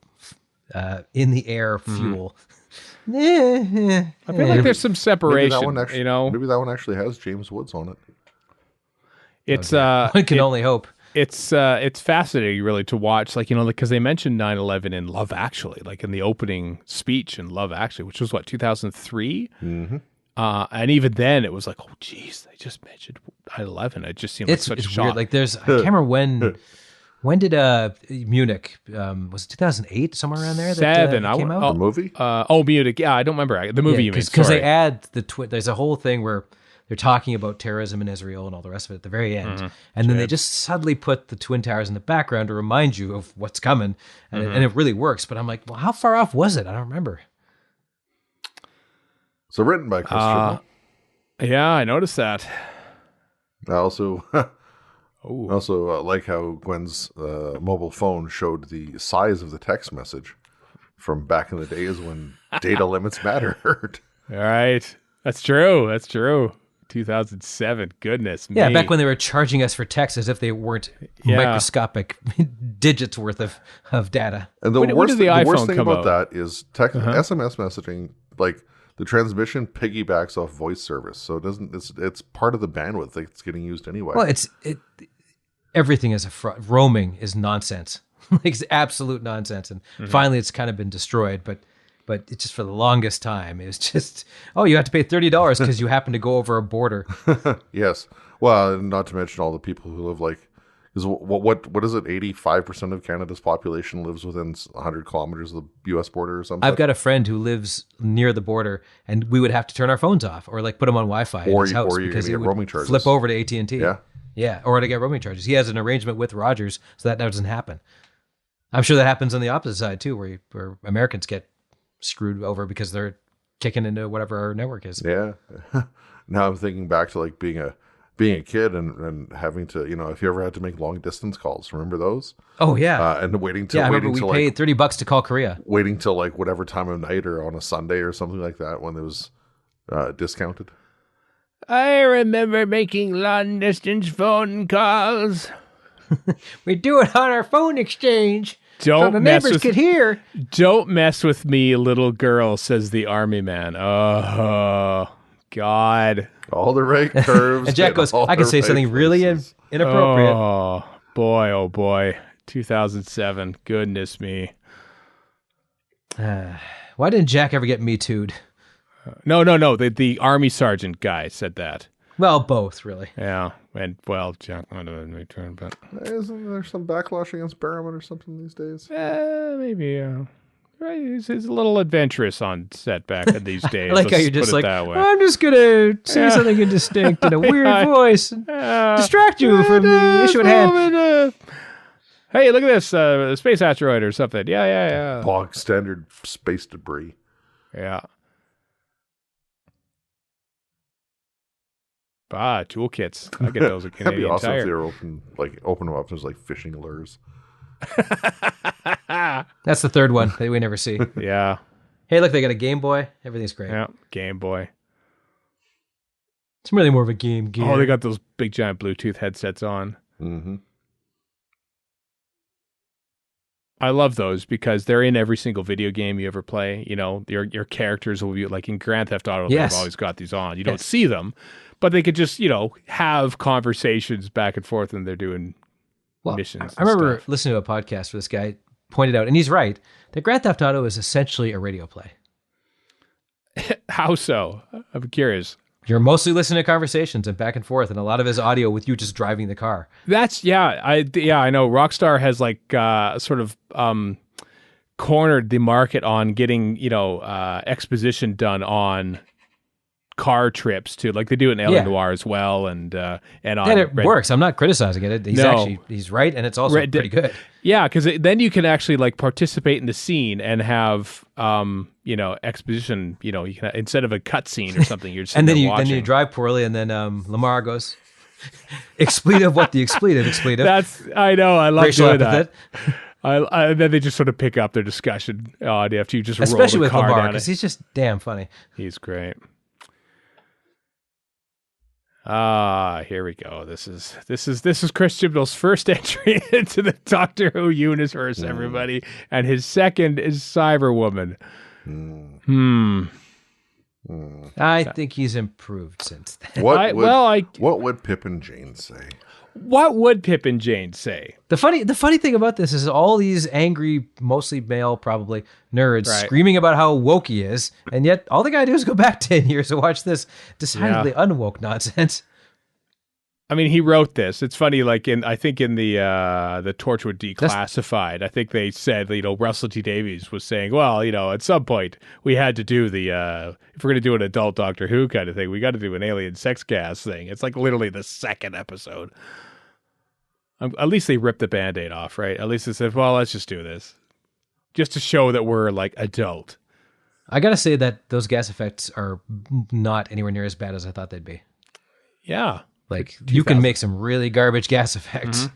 in the air fuel. I feel like there's some separation. Maybe that one actually, you know, maybe that one actually has James Woods on it. it's One can only hope. It's fascinating, really, to watch. Like, you know, because they mentioned 9/11 in Love Actually, like in the opening speech in Love Actually, which was what, 2003. Mm-hmm. And even then, it was like, oh, geez, they just mentioned 9/11. It just seemed like such a shock. Weird. Like there's, I can't remember when did Munich, was it 2008, somewhere around there? That, came out? The movie? Munich. Yeah, I don't remember the movie. You mean? Because they Sorry. add there's a whole thing where they're talking about terrorism in Israel and all the rest of it at the very end, and then they just suddenly put the Twin Towers in the background to remind you of what's coming, and it really works. But I'm like, well, how far off was it? I don't remember. So written by Christopher. Yeah, I noticed that. I also Oh, like how Gwen's mobile phone showed the size of the text message from back in the days when data limits mattered. all right. That's true. That's true. 2007. Goodness me. Yeah, back when they were charging us for text as if they weren't microscopic digits worth of data. And the When worst, did the the worst iPhone thing come about out? that is SMS messaging, like the transmission piggybacks off voice service. So it doesn't, it's part of the bandwidth that's getting used anyway. Well, everything is a fraud. Roaming is nonsense. Like, it's absolute nonsense. And finally, it's kind of been destroyed. But it's just for the longest time, it was just, you have to pay $30 because you happen to go over a border. Yes. Well, not to mention all the people who live is what is it? 85% of Canada's population lives within 100 kilometers of the U.S. border or something. I've got a friend who lives near the border, and we would have to turn our phones off or like put them on Wi-Fi in his house or you're because gonna it get would roaming charges. flip over to AT&T. Yeah. Or to get roaming charges. He has an arrangement with Rogers, so that doesn't happen. I'm sure that happens on the opposite side too, where Americans get screwed over because they're kicking into whatever our network is. Yeah. Now I'm thinking back to like being a kid and having to, if you ever had to make long distance calls, remember those? Oh yeah. And waiting till I remember we paid $30 to call Korea. waiting till like whatever time of night or on a Sunday or something like that when it was discounted. I remember making long distance phone calls. We do it on our phone exchange. Don't so the mess neighbors with could hear. Don't mess with me, little girl, says the army man. Oh, God. All the right curves. And Jack goes, I can say something really inappropriate. Oh, boy. 2007. Goodness me. Why didn't Jack ever get Me Too'd? No. The army sergeant guy said that. Well, both, really. Yeah. And, well, Jack, I don't know, return, but. Isn't there some backlash against Barrowman or something these days? Maybe, right, he's a little adventurous on set back in these days. I like how Let's you're just put it like, that way. I'm just going to say something indistinct in a weird voice and distract you from the issue at hand. Hey, look at this, space asteroid or something. Yeah. Bog standard space debris. Yeah. Toolkits. I get those at That'd be Canadian awesome if Tire. they were open them up. There's like fishing lures. That's the third one that we never see. Yeah. Hey, look, they got a Game Boy. Everything's great. Yeah. Game Boy. It's really more of a game gear. Oh, they got those big giant Bluetooth headsets on. Mm-hmm. I love those because they're in every single video game you ever play. Your characters will be like in Grand Theft Auto. Yes. They've always got these on. You don't see them, but they could just have conversations back and forth when they're doing missions. I remember stuff. listening to a podcast where this guy pointed out, and he's right, that Grand Theft Auto is essentially a radio play. How so? I'm curious. You're mostly listening to conversations and back and forth, and a lot of his audio with you just driving the car. I know. Rockstar has sort of cornered the market on getting exposition done on car trips too, like they do in Alien Noir as well, and on it works. I'm not criticizing it. He's right, and it's also pretty good. Yeah, because then you can actually participate in the scene and have exposition. You can, instead of a cutscene or something, you're just and then watching. you drive poorly, and then Lamar goes, expletive. What the expletive? I know. I love Racial doing epithet. that. Then they just sort of pick up their discussion after you just Especially roll with the car Lamar, down because it. he's just damn funny. He's great. Here we go. This is Chris Chibnall's first entry into the Doctor Who universe, everybody, and his second is Cyberwoman. I think he's improved since then. What would Pip and Jane say? What would Pip and Jane say? The funny thing about this is all these angry, mostly male, probably nerds screaming about how woke he is, and yet all they gotta do is go back 10 years to watch this decidedly unwoke nonsense. I mean, he wrote this. It's funny, I think in the Torchwood Declassified, I think they said, Russell T Davies was saying, well, at some point we had to do the if we're going to do an adult Doctor Who kind of thing, we got to do an alien sex gas thing. It's literally the second episode. At least they ripped the Band-Aid off, right? At least they said, well, let's just do this. Just to show that we're adult. I gotta say that those gas effects are not anywhere near as bad as I thought they'd be. Yeah. Like, you can make some really garbage gas effects,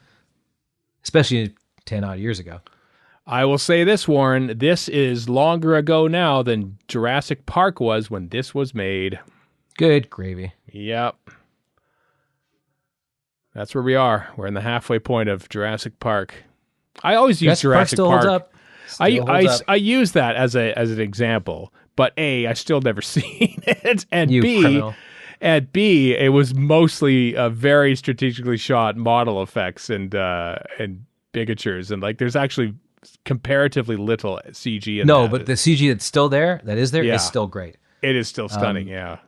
especially 10 odd years ago. I will say this, Warren. This is longer ago now than Jurassic Park was when this was made. Good gravy. Yep. That's where we are. We're in the halfway point of Jurassic Park. I always use Jurassic Park. Holds up. I use that as an example, but A, I still never seen it, and criminal. B, it was mostly very strategically shot model effects and bigatures, and like there's actually comparatively little CG in that. But the CG that's still there, is still great. It is still stunning, yeah.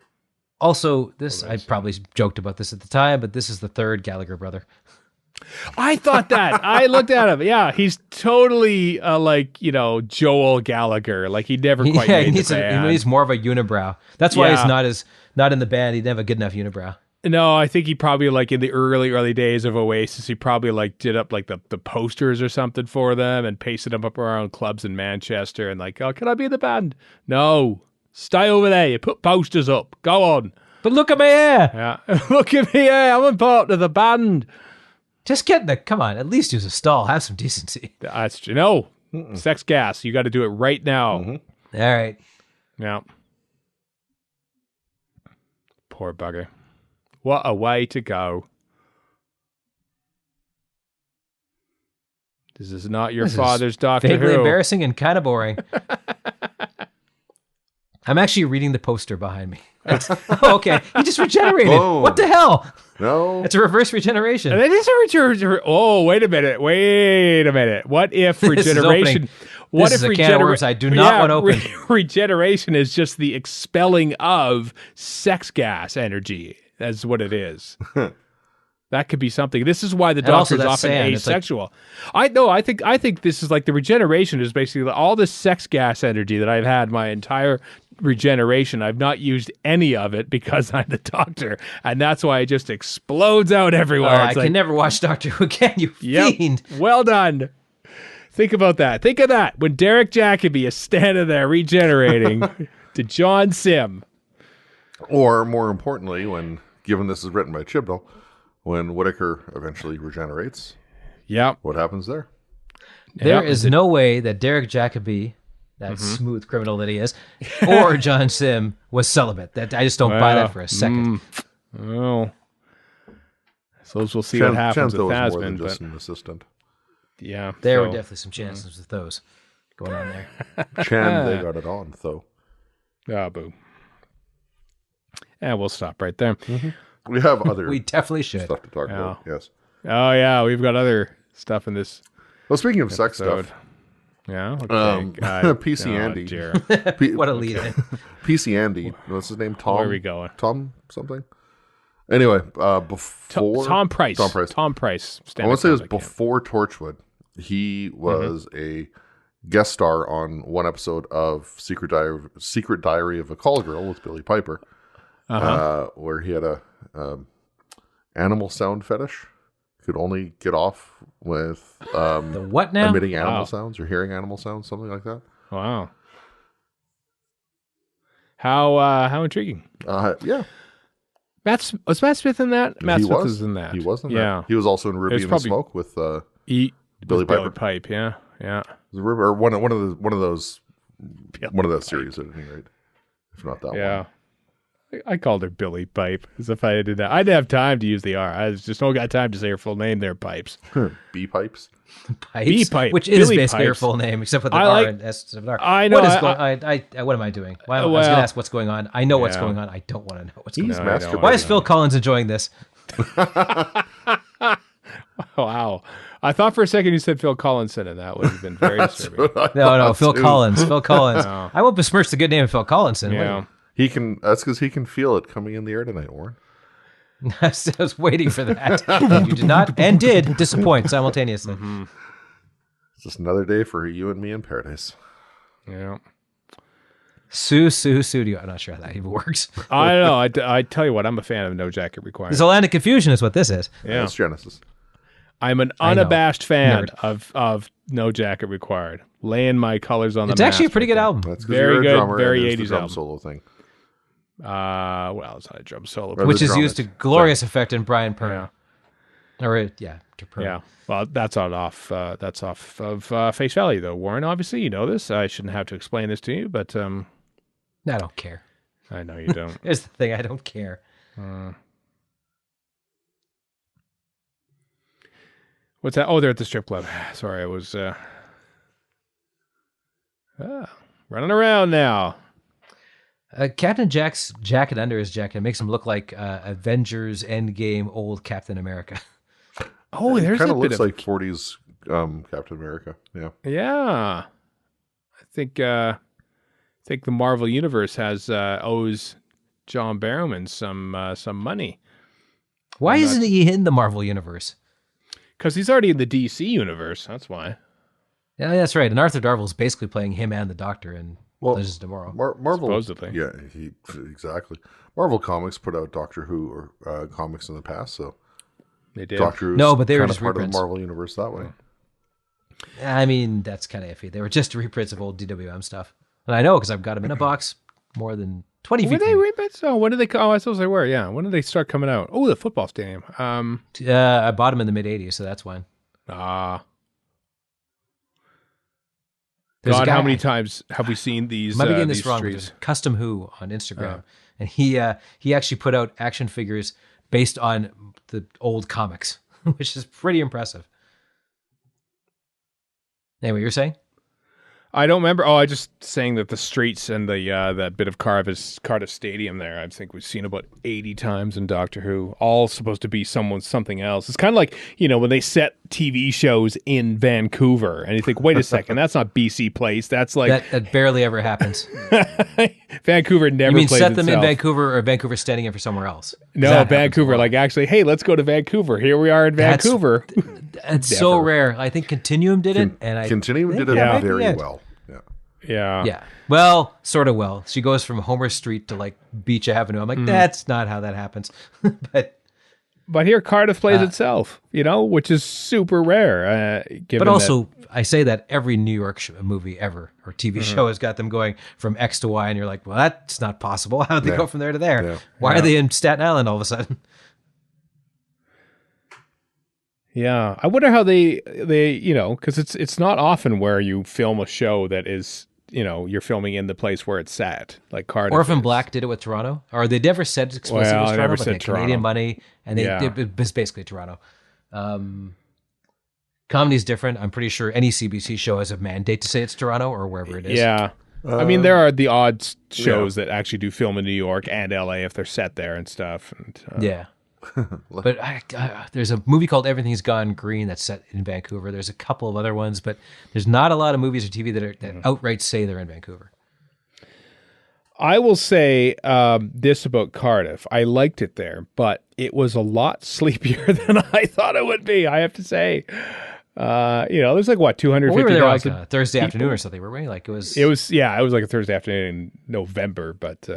Also, I probably joked about this at the time, but this is the third Gallagher brother. I thought that. I looked at him. Yeah, he's totally Joel Gallagher. Like he never quite made the band. He needs more of a unibrow. That's why he's not in the band. He didn't have a good enough unibrow. No, I think he probably like in the early days of Oasis, he probably like did up like the posters or something for them and pasted them up around clubs in Manchester and like, oh, can I be in the band? No, stay over there. You put posters up. Go on. But look at me here. Yeah, look at me here. I'm a part of the band. Just get come on, at least use a stall. Have some decency. That's true. No, sex gas. You got to do it right now. Mm-hmm. All right. Yeah. Poor bugger. What a way to go. This is not your father's Doctor Who. Vaguely embarrassing and kind of boring. I'm actually reading the poster behind me. Okay. He just regenerated. Whoa. What the hell? No. It's a reverse regeneration. And it is a regeneration. Oh, wait a minute. What if regeneration... This is a can of worms I do not want open. Regeneration is just the expelling of sex gas energy. That's what it is. That could be something. This is why the Doctor is often asexual. I think this is like the regeneration is basically all this sex gas energy that I've had my entire regeneration. I've not used any of it because I'm the Doctor, and that's why it just explodes out everywhere. I can never watch Doctor Who again, you fiend. Well done. Think about that. Think of that when Derek Jacobi is standing there regenerating to John Sim. Or more importantly, given this is written by Chibnall, when Whittaker eventually regenerates, what happens there? There is no way that Derek Jacobi, that smooth criminal that he is, or John Sim was celibate. I just don't buy that for a second. Well, I suppose we'll see what happens with was more Tasman. than just an assistant. Yeah, there were definitely some chances with those going on there. Chan, they got it on, though. Ah, boo. And we'll stop right there. We have other we definitely should stuff to talk about, yes. Oh, yeah, we've got other stuff in this. Well, speaking of sex episode. stuff. Yeah, okay. PC Andy. What a lead-in. PC Andy. What's his name? Tom? Where are we going? Tom something? Anyway, before... Tom Price. Tom Price. I want to say it was before Torchwood. He was a guest star on one episode of Secret Diary of a Call Girl with Billy Piper, where he had a animal sound fetish. Could only get off with the what now? Emitting animal sounds or hearing animal sounds, something like that. Wow. How intriguing. Yeah. Was Matt Smith in that? Matt Smith was in that. He was in that. He was also in Ruby and the Smoke with Billy Pipe. Yeah. Or one of those series at any rate, if not that one. Yeah. I called her Billy Pipe as if I did that. I didn't have time to use the R. I just don't got time to say her full name there, Pipes. B Pipes? B Pipe. Which is basically her full name, except for the R and S of R. I know. What am I doing? I was going to ask what's going on. I know what's going on. I don't want to know what's going on. Why is Phil Collins enjoying this? Wow. I thought for a second you said Phil Collinson, and that would have been very disturbing. No, Phil Collins. Phil Collins. No. I won't besmirch the good name of Phil Collinson. Yeah. That's because he can feel it coming in the air tonight, Warren. I was waiting for that. And you did not, and did disappoint simultaneously. It's just another day for you and me in paradise. Yeah. Sue Studio. I'm not sure how that even works. I don't know. I tell you what, I'm a fan of No Jacket Required. There's a land of confusion is what this is. Yeah. It's Genesis. I'm an unabashed fan of No Jacket Required. laying my colors on the It's actually a mast pretty right good there. album. That's because Very you're a good, drummer very and there's the 80s drum album. solo thing. Well, it's not a drum solo. Or Which the is used to drumming. glorious effect in Brian Pern. Yeah. To Pern. Yeah. Well, that's off of face value, though. Warren, obviously, you know this. I shouldn't have to explain this to you, but I don't care. I know you don't. Here's the thing, I don't care. What's that? Oh, they're at the strip club. Sorry, I was running around now. Captain Jack's jacket under his jacket makes him look like Avengers Endgame old Captain America. Oh, there's Kind a of bit looks of like 40s Captain America. Yeah. yeah. I think the Marvel Universe owes John Barrowman some money Why isn't he in the Marvel Universe? because he's already in the DC universe. That's why. Yeah, that's right. And Arthur Darvill's basically playing him and the Doctor in Legends of Tomorrow. Marvel. Supposedly. Yeah, exactly. Marvel Comics put out Doctor Who or comics in the past, so They did. Doctor Who's No, but they were kind of just part reprints. of the Marvel Universe that way. I mean, that's kind of iffy. They were just reprints of old DWM stuff. And I know because I've got them in a box more than 20 feet. Were they from me. reprints? Oh, when did they? Oh, I suppose they were. Yeah. When did they start coming out? Oh, the football stadium. I bought them in the mid-'80s, so that's when. There's a God, guy- how many times have we seen these? I might be getting these this wrong. But trees? there's Custom Who on Instagram, and he actually put out action figures based on the old comics, which is pretty impressive. Anyway, you're saying? I don't remember. Oh, I just saying that the streets and the that bit of Cardiff Stadium there, I think we've seen about 80 times in Doctor Who. All supposed to be something else. It's kind of like, when they set TV shows in Vancouver, and you think, wait a second, that's not BC Place. That's like That barely ever happens. Vancouver never. You mean plays set them in itself. Vancouver or Vancouver standing in for somewhere else? 'Cause No, that happens a Vancouver. lot. Like actually, hey, let's go to Vancouver. Here we are in That's- Vancouver. It's so rare. I think Continuum did it, and I Continuum think did it that might be very it. well. Yeah. Yeah. Yeah. Well, sort of well. She goes from Homer Street to like Beach Avenue. I'm like, that's not how that happens. But here Cardiff plays itself, which is super rare. Given But also, I say that every New York movie ever or TV show has got them going from X to Y, and you're like, well, that's not possible. How did they go from there to there? Yeah. Why are they in Staten Island all of a sudden? yeah, I wonder how they because it's not often where you film a show that is you're filming in the place where it's set, like Cardiff. Orphan is. Black did it with Toronto, or they never said explicitly it Well, was they Toronto, never but said they had Canadian Toronto. money, and it was basically Toronto. Comedy's different. I'm pretty sure any CBC show has a mandate to say it's Toronto or wherever it is. Yeah. I mean, there are the odd shows that actually do film in New York and LA if they're set there and stuff. And, Yeah. But there's a movie called Everything's Gone Green that's set in Vancouver. There's a couple of other ones, but there's not a lot of movies or TV that outright say they're in Vancouver. I will say this about Cardiff. I liked it there, but it was a lot sleepier than I thought it would be, I have to say. There's like, what, 250,000 We were there like a Thursday afternoon or something, weren't we? Like it was like a Thursday afternoon in November, but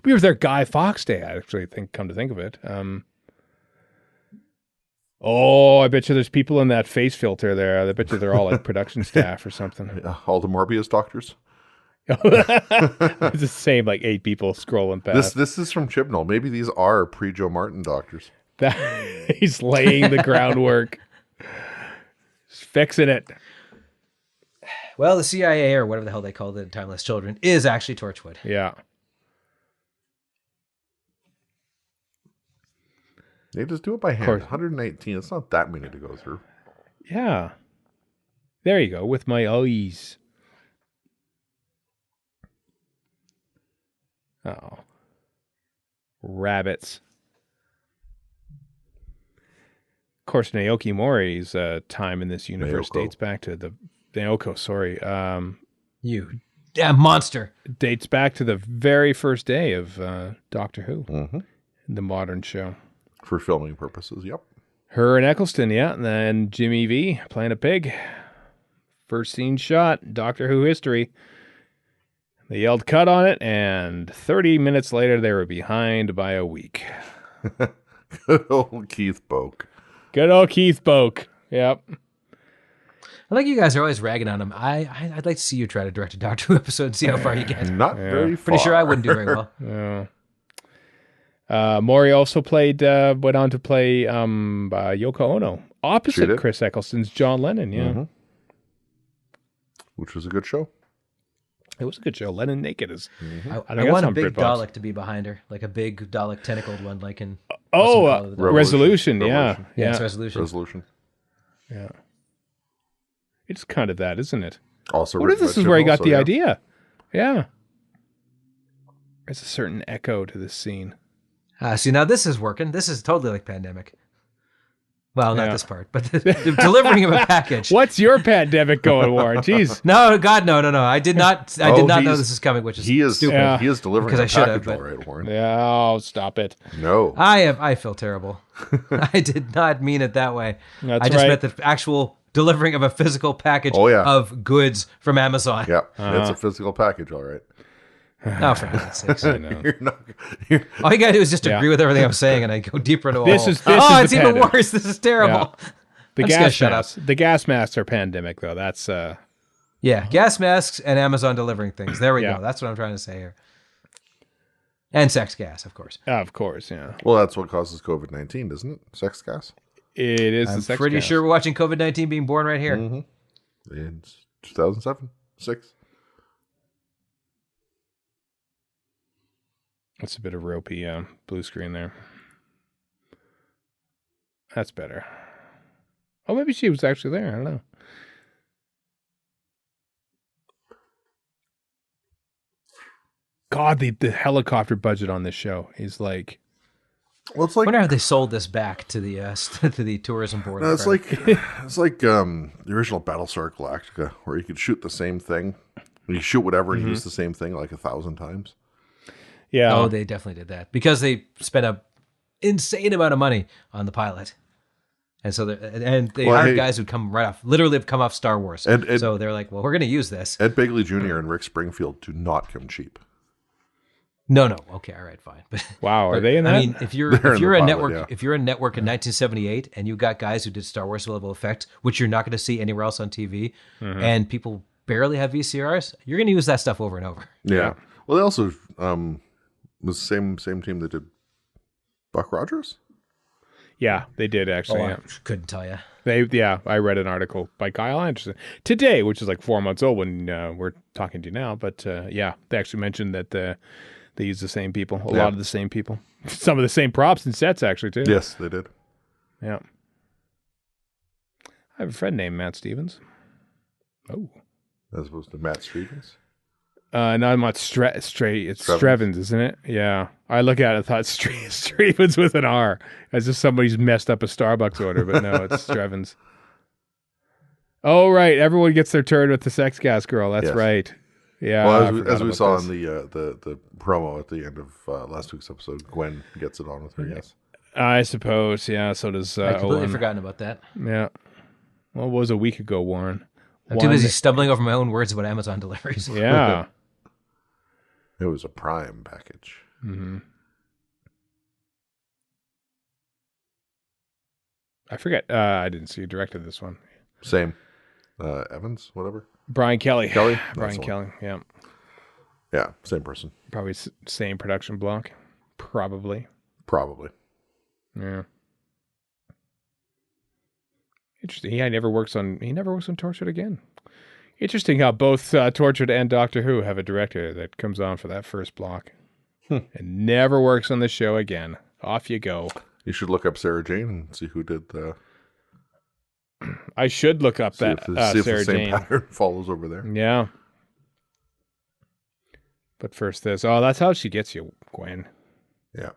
we were there Guy Fawkes Day, I actually come to think of it. I bet you there's people in that face filter there. I bet you they're all like production staff or something. All the Morbius doctors. It's the same, like 8 people scrolling past. This is from Chibnall. Maybe these are pre-Joe Martin doctors. He's laying the groundwork. He's fixing it. Well, the CIA or whatever the hell they call the Timeless Children is actually Torchwood. Yeah. They just do it by hand. course. 119. It's not that many to go through. Yeah. There you go, with my eyes. Oh. Rabbits. Of course, Naoki Mori's time in this universe Naoko. dates back to the Naoko, sorry. You damn monster. Dates back to the very first day of Doctor Who, Mm-hmm. the modern show. For filming purposes, yep. Her and Eccleston, yeah, and then Jimmy V playing a pig. First scene shot, Doctor Who history. They yelled cut on it, and 30 minutes later, they were behind by a week. Good old Keith Boak. Good old Keith Boak. Yep. I like you guys are always ragging on him. I'd like to see you try to direct a Doctor Who episode and see how far you get. Not very far. Pretty sure I wouldn't do very well. Yeah. Maury also went on to play Yoko Ono, opposite Chris Eccleston's John Lennon. Yeah, Mm-hmm. Which was a good show. It was a good show. Lennon naked is. I want a big Dalek to be behind her, like a big Dalek tentacled one, like in. Resolution. Yeah, it's Resolution. Resolution. Yeah. It's kind of that, isn't it? Also, what if this is where he got the idea? Yeah. There's a certain echo to this scene. See, now this is working. This is totally like Pandemic. Well, not this part, but the delivering of a package. What's your pandemic going, Warren? Jeez. No, God, no. I did not know this is coming, which is stupid. Yeah. He is delivering a package, but, all right, Warren. Oh, stop it. No. I feel terrible. I did not mean it that way. That's I just right. meant the actual delivering of a physical package of goods from Amazon. Yeah, it's a physical package, all right. Oh, for God's sakes. I know. All you gotta do is just agree with everything I'm saying, and I go deeper into This a is it's even pandemic. worse. This is terrible. Yeah. The gas masks are pandemic, though. That's gas masks and Amazon delivering things. There we go. That's what I'm trying to say here. And sex gas, of course. Of course, yeah. Well, that's what causes COVID-19, isn't it? Sex gas. It is I'm the sex pretty gas. sure we're watching COVID-19 being born right here. Mm-hmm. In 2007, 6. That's a bit of ropey blue screen there. That's better. Oh, maybe she was actually there. I don't know. God, the helicopter budget on this show is like. Well, it's I like. wonder how they sold this back to the to the tourism board. No, it's like the original Battlestar Galactica, where you could shoot the same thing. You shoot whatever and use the same thing like 1,000 times. Yeah. Oh, they definitely did that because they spent a insane amount of money on the pilot, and so they hired guys who'd literally have come off Star Wars. So they're like, well, we're going to use this. Ed Begley Jr. and Rick Springfield do not come cheap. No. Okay, all right, fine. But wow, are they in that? I mean, if you're a network, if you're a network in 1978 and you got guys who did Star Wars level effect, which you're not going to see anywhere else on TV, and people barely have VCRs, you're going to use that stuff over and over. Yeah. Well, they also was the same team that did Buck Rogers. Yeah, they did actually. I couldn't tell you. I read an article by Kyle Anderson today, which is like 4 months old when we're talking to you now. But they actually mentioned that they use the same people, a lot of the same people, some of the same props and sets actually too. Yes, they did. Yeah. I have a friend named Matt Stevens. Oh. As opposed to Matt Stevens. No, I'm not It's Strevens, isn't it? Yeah. I look at it and thought Strevens with an R, as if somebody's messed up a Starbucks order, but no, it's Strevens. Oh, right. Everyone gets their turn with the sex gas girl. That's right. Yeah. Well, as we saw in the promo at the end of last week's episode, Gwen gets it on with her, yes. I suppose, yeah. So does I completely Owen. forgotten about that. Yeah. Well, it was a week ago, Warren. I'm too busy stumbling over my own words about Amazon deliveries. Yeah. It was a Prime package. Mm-hmm. I forget. I didn't see you directed this one. Same. Evans, whatever. Brian Kelly. Kelly? Brian Kelly, yeah. Yeah, same person. Probably same production block. Probably. Oh, Yeah. Interesting. He never works on Torchwood again. Interesting how both Torchwood and Doctor Who have a director that comes on for that first block and never works on the show again. Off you go. You should look up Sarah Jane and see who did the. I should look up see that if Sarah the same Jane pattern follows over there. Yeah. But first this. Oh, that's how she gets you, Gwen. Yeah.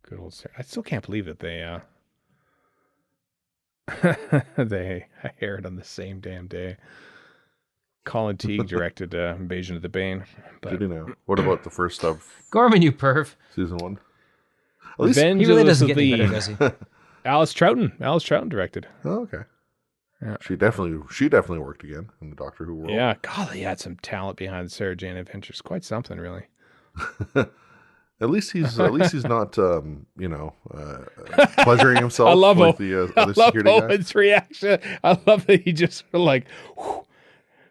Good old Sarah. I still can't believe that they they aired on the same damn day. Colin Teague directed Invasion of the Bane. But Did you know? What about the first of Gorman, you perv. season 1? At least, Revenge He really of doesn't the get any better, does he? Alice Troughton directed. oh, okay. Yeah. She definitely worked again in the Doctor Who world. Yeah, golly, he had some talent behind Sarah Jane Adventures. Quite something, really. At least he's not pleasuring himself. I love like the other security guy. Owen's reaction. I love that he just like whew,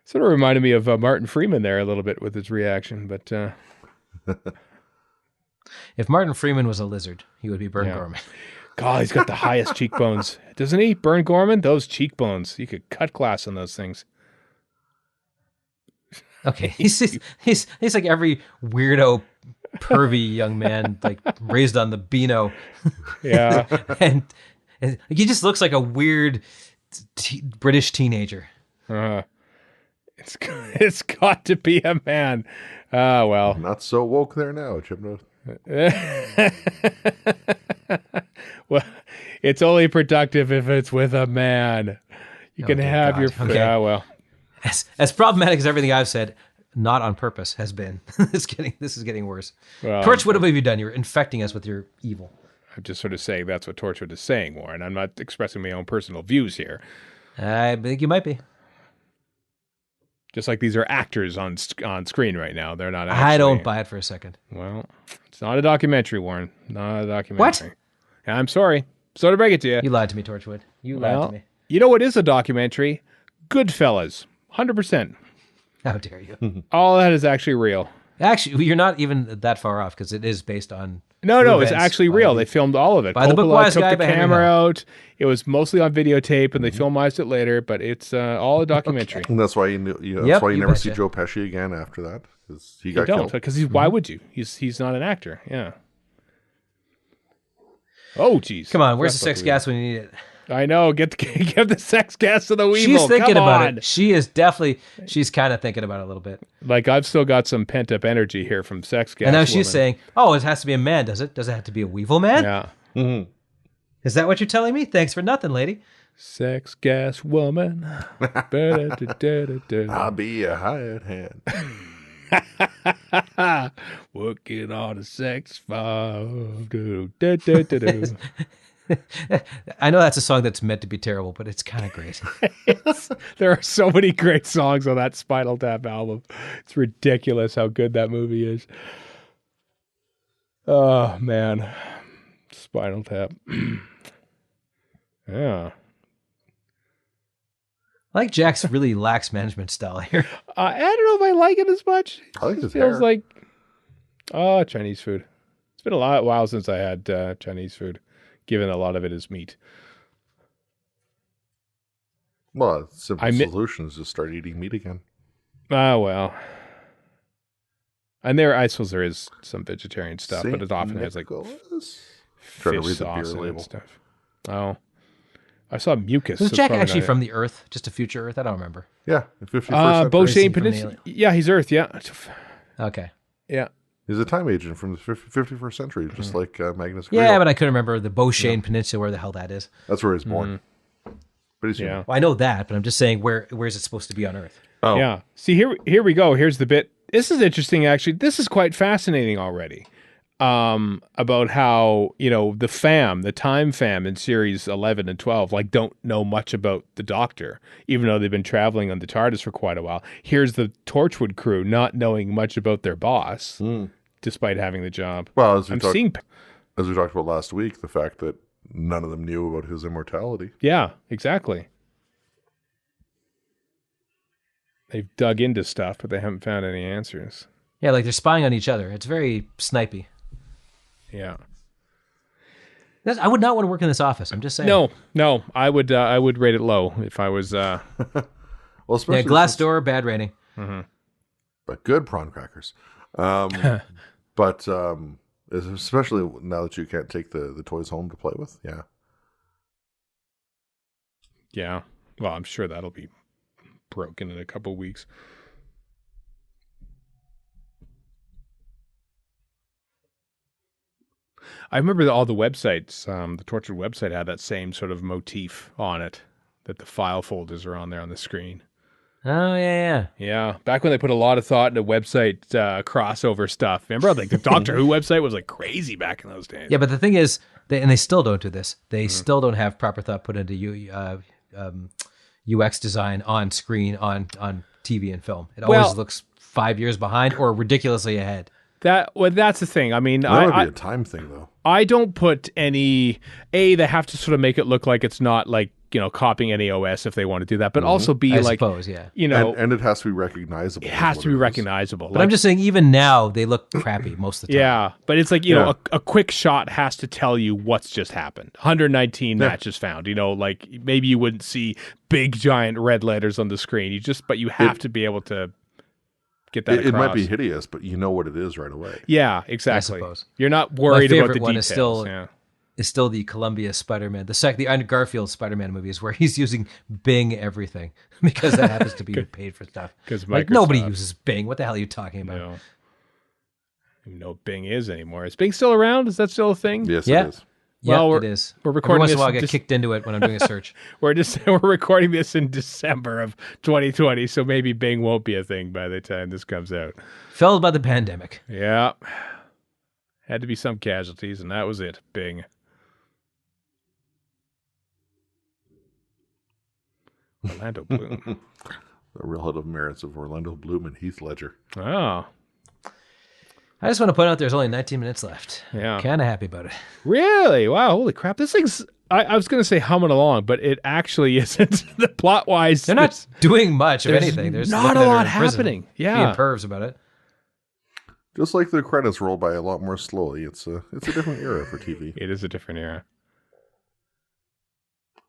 sort of reminded me of Martin Freeman there a little bit with his reaction. But If Martin Freeman was a lizard, he would be Bern Gorman. God, he's got the highest cheekbones, doesn't he? Bern Gorman, those cheekbones, you could cut glass on those things. Okay, he's like every weirdo, pervy young man, like raised on the Beano. Yeah, and he just looks like a weird British teenager. It's got to be a man. Well, Not so woke there now, Chipno. well, it's only productive if it's with a man. You can have God. your. Okay. Yeah, well, As problematic as everything I've said, not on purpose, has been. This is getting worse. Well, Torch, what have you done? You're infecting us with your evil. I'm just sort of saying that's what Torchwood is saying, Warren. I'm not expressing my own personal views here. I think you might be. Just like these are actors on screen right now. They're not actually... I don't buy it for a second. Well, it's not a documentary, Warren. Not a documentary. What? Yeah, I'm sorry. Sorry to break it to you. You lied to me, Torchwood. You lied to me. You know what is a documentary? Goodfellas. 100%. How dare you? All that is actually real. Actually, you're not even that far off because it is based on... No, it's actually real. They filmed all of it. By the Bookwise took guy the by Henry camera Hill. out. It was mostly on videotape, and they filmized it later. But it's all a documentary. And that's why you never see Joe Pesci again after that, because he got killed. Because why would you? He's not an actor. Yeah. Oh, geez. Come on, where's the sex gas when you need it? I know. Get the sex gas to the Weevil. She's thinking Come about on. it. She's kind of thinking about it a little bit. Like, I've still got some pent up energy here from sex gas. And now woman. she's saying, "Oh, it has to be a man, does it? Does it have to be a Weevil man?" Yeah. Mm-hmm. Is that what you're telling me? Thanks for nothing, lady. Sex gas woman. I'll be a hired hand. Working on a sex farm. I know that's a song that's meant to be terrible, but it's kind of great. There are so many great songs on that Spinal Tap album. It's ridiculous how good that movie is. Oh, man. Spinal Tap. Yeah. I like Jack's really lax management style here. I don't know if I like it as much. I like his feels hair. like Chinese food. It's been a while since I had Chinese food, given a lot of it is meat. Well, simple solution is just start eating meat again. Well. And I suppose there is some vegetarian stuff, Saint but it often has like Trying to fish read the beer sauce label. and stuff. Oh. I saw mucus. Was so Jack probably actually not from the Earth? Just a future Earth? I don't remember. Yeah, the 51st Beauchesne From the Peninsula. alien- Yeah, he's Earth, yeah. Okay. Yeah. He's a time agent from the 51st century, just like Magnus Yeah, Greel. but I couldn't remember the Beauchesne Peninsula, where the hell that is. That's where he's born. But he's human. Yeah. Well, I know that, but I'm just saying, where is it supposed to be on Earth? Oh, Yeah. See, here we go. Here's the bit. This is interesting, actually. This is quite fascinating already. About how, the Time Fam in series 11 and 12, like, don't know much about the Doctor, even though they've been traveling on the TARDIS for quite a while. Here's the Torchwood crew not knowing much about their boss, despite having the job. Well, as we I'm talked about last week, the fact that none of them knew about his immortality. Yeah, exactly. They've dug into stuff, but they haven't found any answers. Yeah, like they're spying on each other. It's very snipey. Yeah. I would not want to work in this office. I'm just saying. No, I would rate it low if I was. Well, especially Yeah, glass door, bad rating. but good prawn crackers. But especially now that you can't take the toys home to play with. Yeah. Yeah. Well, I'm sure that'll be broken in a couple of weeks. I remember all the websites, the Torchwood website had that same sort of motif on it, that the file folders are on there on the screen. Oh, yeah. Yeah, back when they put a lot of thought into website crossover stuff. Remember, like the Doctor Who website was like crazy back in those days. Yeah, but the thing is, they still don't do this. They still don't have proper thought put into UX design on screen, on TV and film. It always looks 5 years behind or ridiculously ahead. That's the thing. I mean, That would be a time thing, though. I don't put any. They have to sort of make it look like it's not like copying any OS if they want to do that, but also be I like, suppose, yeah. And it has to be recognizable. It has to be recognizable. But I'm just saying, even now they look crappy most of the time. Yeah, but it's like a quick shot has to tell you what's just happened. 119 matches found. Like maybe you wouldn't see big giant red letters on the screen. But you have to be able to get that across. It might be hideous, but you know what it is right away. Yeah, exactly. I suppose. You're not worried about the one details. Is still the Columbia Spider-Man, the Andrew Garfield Spider-Man movies where he's using Bing everything because that happens to be paid for stuff. Because nobody uses Bing. What the hell are you talking about? I don't even know what Bing is anymore. Is Bing still around? Is that still a thing? Yes, it is. Well, it is. We're recording Every once in this. a while, I get kicked into it when I'm doing a search. We're recording this in December of 2020, so maybe Bing won't be a thing by the time this comes out. Felled by the pandemic. Yeah, had to be some casualties, and that was it. Bing. Orlando Bloom. The relative merits of Orlando Bloom and Heath Ledger. Oh. I just want to point out there's only 19 minutes left. Yeah. Kind of happy about it. Really? Wow, holy crap. This thing's, I was going to say humming along, but it actually isn't. The plot-wise. They're not doing much of anything. There's not a lot happening. Yeah. Being pervs about it. Just like the credits roll by a lot more slowly. It's a different era for TV. It is a different era.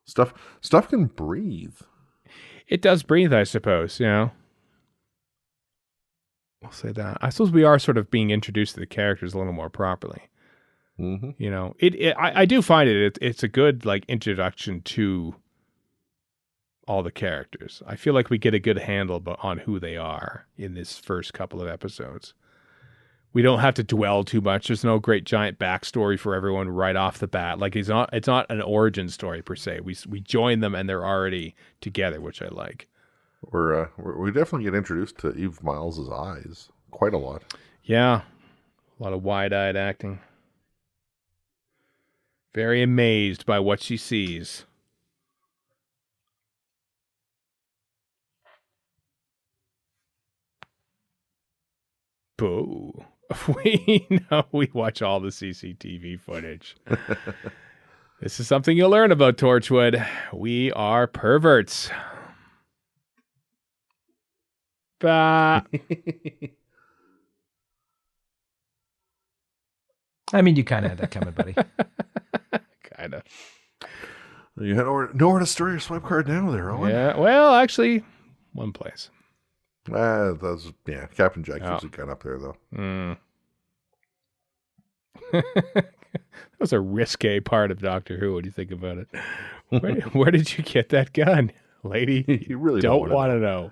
Stuff can breathe. It does breathe, I suppose, We'll say that. I suppose we are sort of being introduced to the characters a little more properly. Mm-hmm. I do find it's a good like introduction to all the characters. I feel like we get a good handle on who they are in this first couple of episodes. We don't have to dwell too much. There's no great giant backstory for everyone right off the bat. Like it's not an origin story per se. We join them and they're already together, which I like. We definitely get introduced to Eve Miles' eyes quite a lot. Yeah, a lot of wide-eyed acting. Very amazed by what she sees. Boo. We know we watch all the CCTV footage. This is something you'll learn about Torchwood. We are perverts. Bah. I mean, you kind of had that coming, buddy. Kind of. You nowhere to store your swipe card now there, Owen. Yeah, well, actually, one place. Captain Jack keeps it kind of up there, though. That was a risque part of Doctor Who. What do you think about it? Where did you get that gun, lady? You really don't want to know.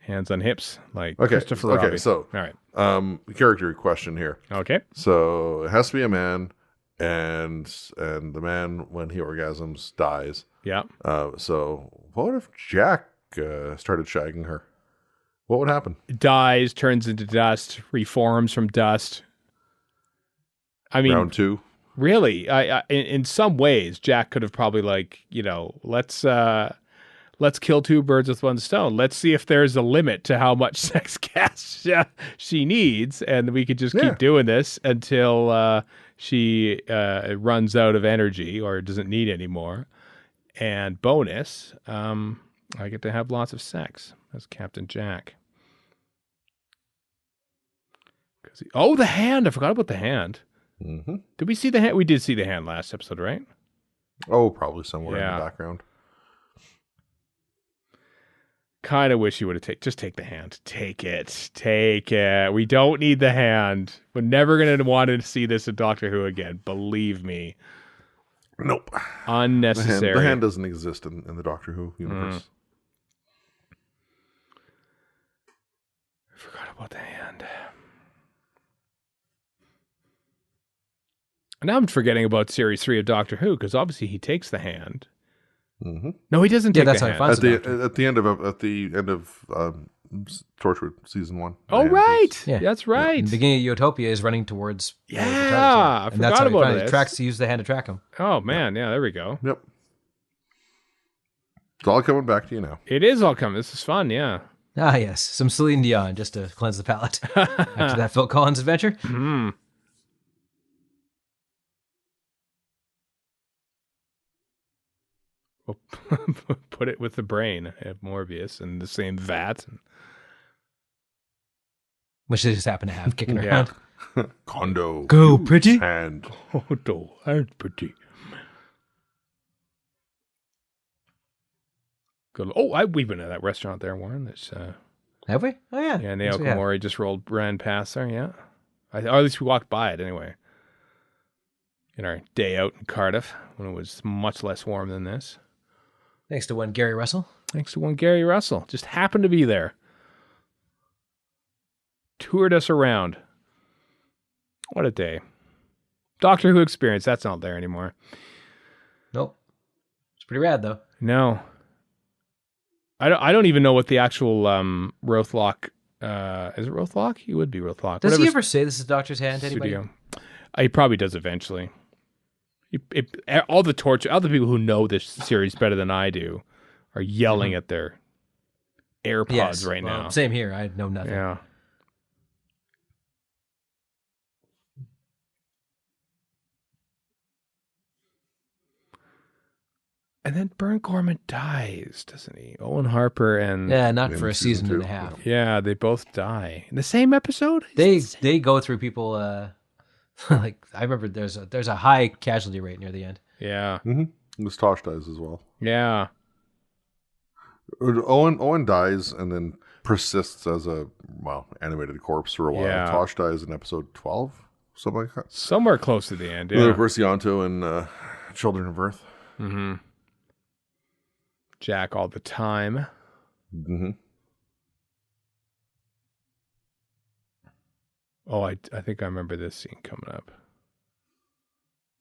Hands on hips, like Christopher Robbie. Okay, so all right. Character question here. Okay. So it has to be a man, and the man when he orgasms dies. Yeah. So what if Jack started shagging her? What would happen? Dies, turns into dust, reforms from dust. I mean, round 2. Really, in some ways, Jack could have probably let's kill 2 birds with one stone. Let's see if there's a limit to how much sex gas she needs, and we could just keep doing this until she runs out of energy or doesn't need any more. And bonus, I get to have lots of sex as Captain Jack. The hand! I forgot about the hand. Mm-hmm. Did we see the hand? We did see the hand last episode, right? Oh, probably somewhere in the background. Kind of wish you would have just take the hand. Take it. We don't need the hand. We're never going to want to see this in Doctor Who again. Believe me. Nope. Unnecessary. The hand doesn't exist in the Doctor Who universe. I forgot about the hand. And now I'm forgetting about Series 3 of Doctor Who, because obviously he takes the hand. Mm-hmm. No, he doesn't take that's the how hand. he finds At the end of Torchwood season 1. Oh, right. That's right. In the beginning of Utopia is running towards I and that's forgot how about this. He used the hand to track him. Oh, man. Yeah, there we go. Yep. It's all coming back to you now. It is all coming. This is fun, yeah. Ah, yes. Some Celine Dion just to cleanse the palate after that Phil Collins adventure. Mm. We'll put it with the brain of Morbius in the same vat. Which they just happen to have kicking Yeah. around. Kondo. Go, pretty. And Oh, no, and pretty. Good. Oh, we've been to that restaurant there, Warren. That's Have we? Oh, yeah. yeah, Yes, Naoko we have. Mori just ran past there. Yeah, or at least we walked by it anyway. In our day out in Cardiff when it was much less warm than this. Thanks to one Gary Russell. Thanks to one Gary Russell. Just happened to be there. Toured us around. What a day. Doctor Who experience. That's not there anymore. Nope. It's pretty rad, though. No. I don't even know what the actual Rothlock is it Rothlock? He would be Rothlock. Does Whatever he ever say this is Doctor's hand to anybody? studio. He probably does eventually. All the people who know this series better than I do are yelling at their AirPods right now. Same here. I know nothing. Yeah. And then Burn Gorman dies, doesn't he? Owen Harper and Yeah, not In for a season season and two, a half. yeah, they both die in the same episode. They go through people like I remember there's a high casualty rate near the end. Yeah, Miss Tosh dies as well. yeah. Owen dies and then persists as a animated corpse for a while. Yeah. Tosh dies in episode 12, something like that. Somewhere close to the end. And then, Yeah. of course, Yonto and Children of Earth. Mm-hmm. Jack all the time. Mm-hmm. Oh, I think I remember this scene coming up.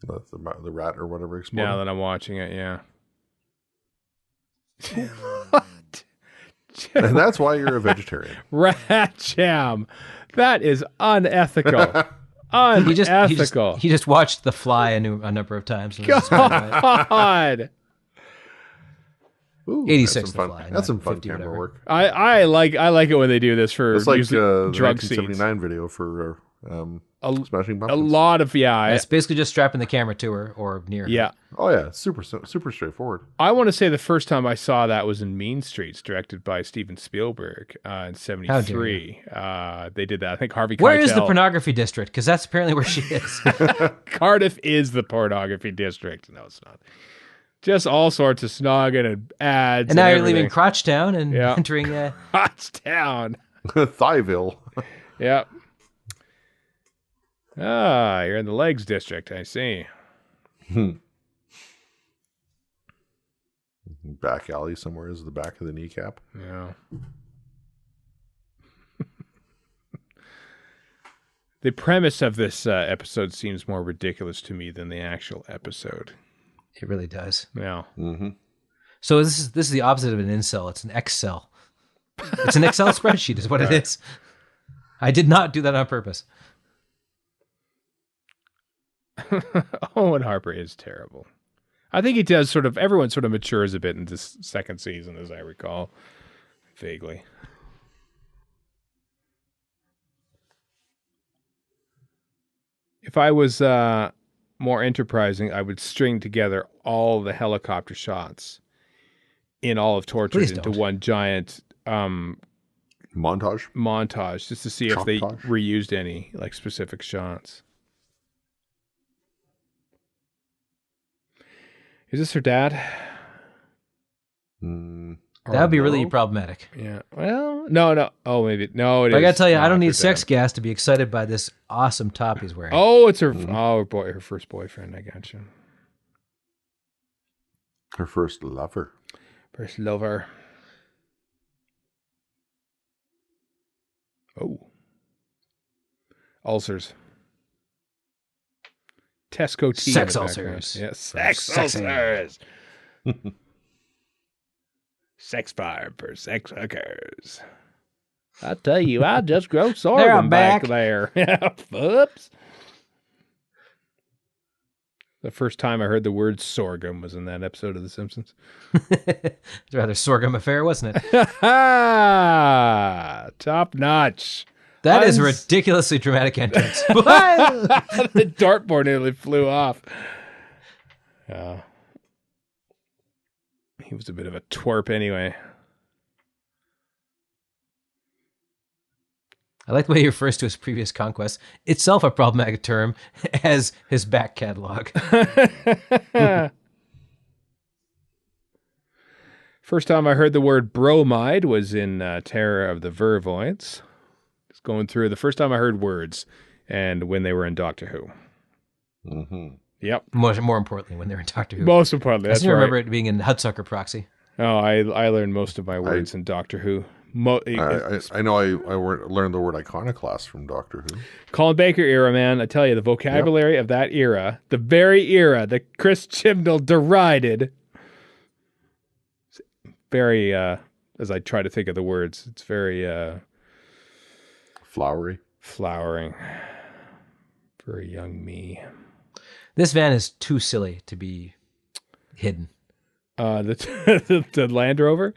The rat or whatever exploded. Now that I'm watching it, yeah. And that's why you're a vegetarian. Rat jam. That is unethical. Unethical. He just watched The Fly a number of times. And was inspired by it. God. Ooh, 86 that's some The fun, Fly, that's some not fun 50 camera whatever. work. I like it when they do this for It's like usually the drug scenes. 1979 video for Smashing A Pumpkins. lot of yeah. It's basically just strapping the camera to her or near her. Yeah. Oh yeah, super straightforward. I want to say the first time I saw that was in Mean Streets, directed by Steven Spielberg in '73. They did that. I think Harvey Keitel. Where is the pornography district? Because that's apparently where she is. Cardiff is the pornography district. No, it's not. Just all sorts of snogging and ads. And now you're everything. leaving Crotchtown and Yeah. entering Pottstown. Thighville. Yep. Ah, you're in the legs district. I see. Back alley somewhere is the back of the kneecap. Yeah. The premise of this episode seems more ridiculous to me than the actual episode. It really does. Yeah. Mm-hmm. So this is the opposite of an incel. It's an Excel. It's an Excel spreadsheet is what it is. I did not do that on purpose. Owen Harper is terrible. I think he does everyone sort of matures a bit in this second season, as I recall. Vaguely. If I was more enterprising, I would string together all the helicopter shots in all of Torchwood Please into don't. one giant Montage. just to see if they Choctaw. reused any specific shots. Is this her dad? Mm, That would be really no. problematic. Yeah. Well, no. Oh, maybe no. But I gotta tell you, I not don't her need sex dad. gas to be excited by this awesome top he's wearing. Oh, it's her. Oh, boy, her first boyfriend. I gotcha. Her first lover. First lover. Oh. Ulcers. Tesco tea. Sex in the background. ulcers. Yes, sex Sexy. ulcers. Sex farm for sex hookers. I tell you, I just grow sorghum I'm back back. there. Oops. The first time I heard the word sorghum was in that episode of The Simpsons. It's a rather sorghum affair, wasn't it? Top notch. That is a ridiculously dramatic entrance. The dartboard nearly flew off. He was a bit of a twerp anyway. I like the way he refers to his previous conquests, itself a problematic term, as his back catalog. First time I heard the word bromide was in Terror of the Vervoids. Just going through the first time I heard words, and when they were in Doctor Who. Mm-hmm. Yep. More importantly, when they're in Doctor Who. Most importantly, I that's still right. remember it being in Hudsucker Proxy. Oh, I learned most of my words in Doctor Who. I know I learned the word iconoclast from Doctor Who. Colin Baker era, man. I tell you, the vocabulary of that era, the very era that Chris Chibnall derided. Very, as I try to think of the words, it's very Flowery. flowering. Very young me. This van is too silly to be hidden. The Land Rover.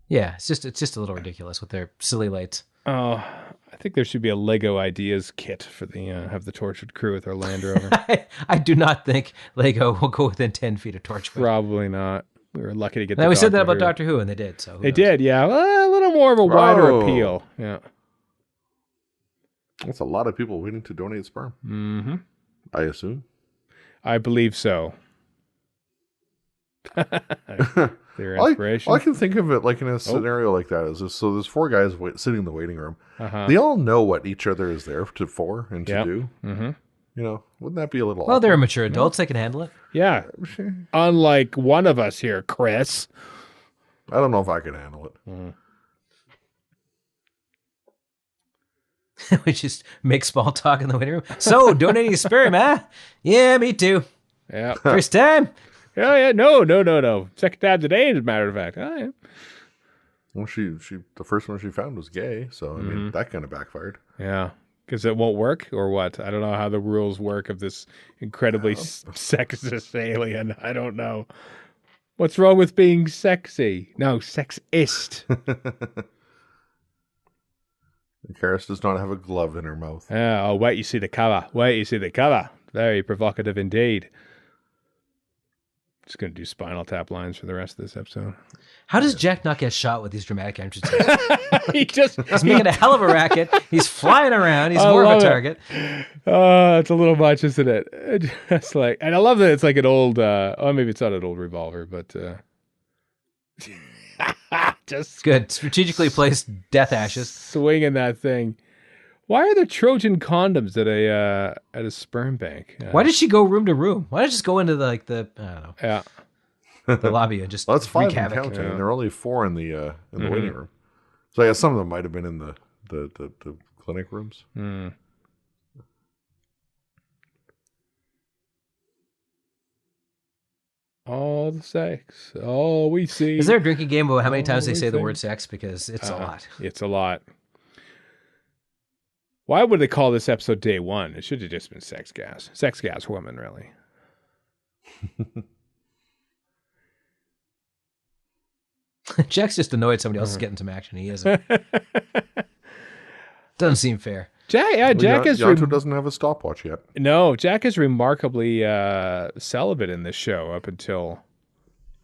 Yeah, it's just a little ridiculous with their silly lights. Oh, I think there should be a Lego Ideas kit for the have the Torchwood crew with their Land Rover. I do not think Lego will go within 10 feet of Torchwood. Probably not. We were lucky to get. Now, we said that about Doctor Who, and they did. So they did, yeah. Well, a little more of a wider appeal. Yeah, that's a lot of people waiting to donate sperm. Mm-hmm. I assume. I believe so. Their inspiration. All I can think of it like in a scenario like that is so there's 4 guys sitting in the waiting room. They all know what each other is there for and to do. Mm-hmm. You know, wouldn't that be a little? Well, awkward? they're mature adults; they can handle it. Yeah, unlike one of us here, Chris. I don't know if I can handle it. We just make small talk in the waiting room. So, donating sperm, huh? Yeah, me too. Yeah, First time. yeah. No. Second time today, as a matter of fact. Oh, yeah. Well, she the first one she found was gay, so I mean that kind of backfired. Yeah, because it won't work, or what? I don't know how the rules work of this incredibly sexist alien. I don't know. What's wrong with being sexy? No, sexist. Karis does not have a glove in her mouth. Oh, wait, you see the cover. Very provocative indeed. Just going to do Spinal Tap lines for the rest of this episode. How does Jack not get shot with these dramatic entrances? He's making a hell of a racket. He's flying around. He's more of a target. Oh, it's a little much, isn't it? Just like, and I love that it's like an old, maybe it's not an old revolver, but just good. Strategically placed death ashes. Swinging that thing. Why are there Trojan condoms at a sperm bank? Why did she go room to room? Why did she just go into the I don't know. Yeah. The lobby and just that's 5 havoc. counting, and there are only 4 in the waiting room. So yeah, some of them might have been in the clinic rooms. Mm. All the sex, all we see. Is there a drinking game about how many times they say the word sex? Because it's a lot. It's a lot. Why would they call this episode Day 1? It should have just been Sex Gas. Sex Gas Woman, really. Jack's just annoyed somebody else is getting some action. He isn't. Doesn't seem fair. Jack is... Yato doesn't have a stopwatch yet. No, Jack is remarkably celibate in this show up until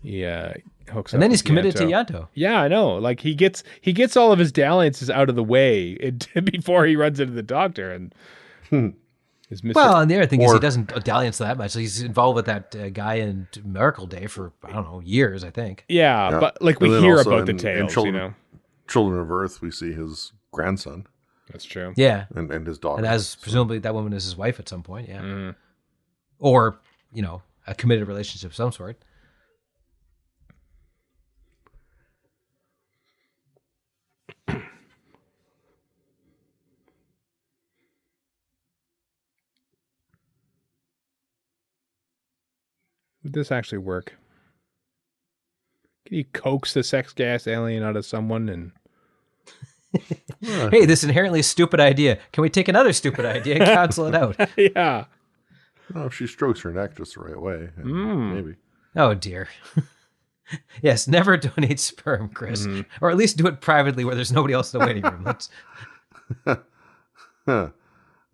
he hooks up. And then he's committed Yanto. to Yanto. Yeah, I know. Like he gets all of his dalliances out of the way before he runs into the doctor and is Mr. Well, and the other thing is he doesn't dalliance that much. He's involved with that guy in Miracle Day for, I don't know, years, I think. Yeah, but like we hear about the tales, Children of Earth, we see his grandson. That's true. Yeah. And his daughter. And as presumably that woman is his wife at some point, yeah. Mm. Or, a committed relationship of some sort. Would this actually work? Can you coax the sex gas alien out of someone and... Hey, this inherently stupid idea. Can we take another stupid idea and cancel it out? Yeah. Well, if she strokes her neck just the right way, maybe. Oh, dear. Yes, never donate sperm, Chris. Or at least do it privately where there's nobody else in the waiting room.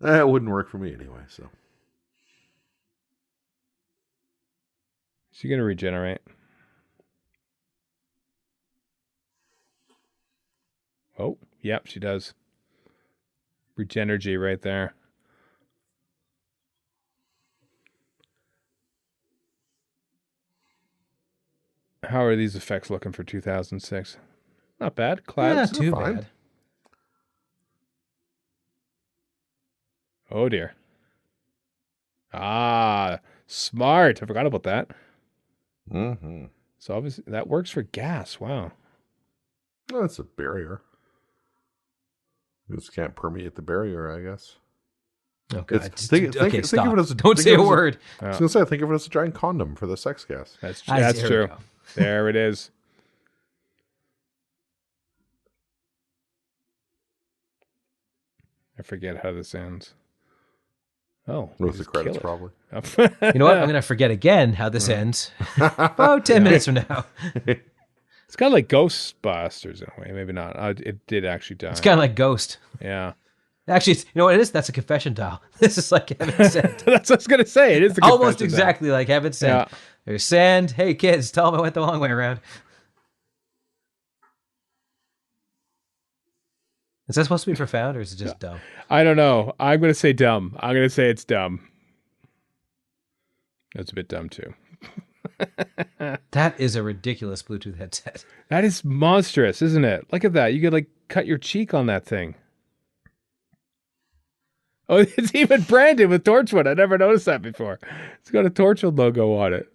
That wouldn't work for me anyway, so. Is she going to regenerate? Oh, yep, she does. Regenergy right there. How are these effects looking for 2006? Not bad. Clouds. Yeah, not too fine. bad. Oh, dear. Ah, smart. I forgot about that. Mm-hmm. So obviously that works for gas. Wow. Well, it's a barrier. You just can't permeate the barrier, I guess. Oh, God. Think Okay, of it stop. as Don't say a word. I was going to say, think of it as a giant condom for the sex gas. That's There we true. go. There it is. I forget how this ends. Oh, With we the just credits, kill probably. it. You know what? I'm going to forget again how this ends. About 10 minutes from now. It's kind of like Ghostbusters in a way. Maybe not. It did actually die. It's kind of like Ghost. Yeah. Actually, you know what it is? That's a confession dial. This is like Heaven Sent. That's what I was going to say. It is the Almost confession exactly like Heaven Sent. Yeah. There's sand. Hey, kids, tell them I went the long way around. Is that supposed to be profound or is it just dumb? I don't know. I'm going to say dumb. I'm going to say it's dumb. That's a bit dumb too. That is a ridiculous Bluetooth headset. That is monstrous, isn't it? Look at that. You could like cut your cheek on that thing. Oh, it's even branded with Torchwood. I never noticed that before. It's got a Torchwood logo on it.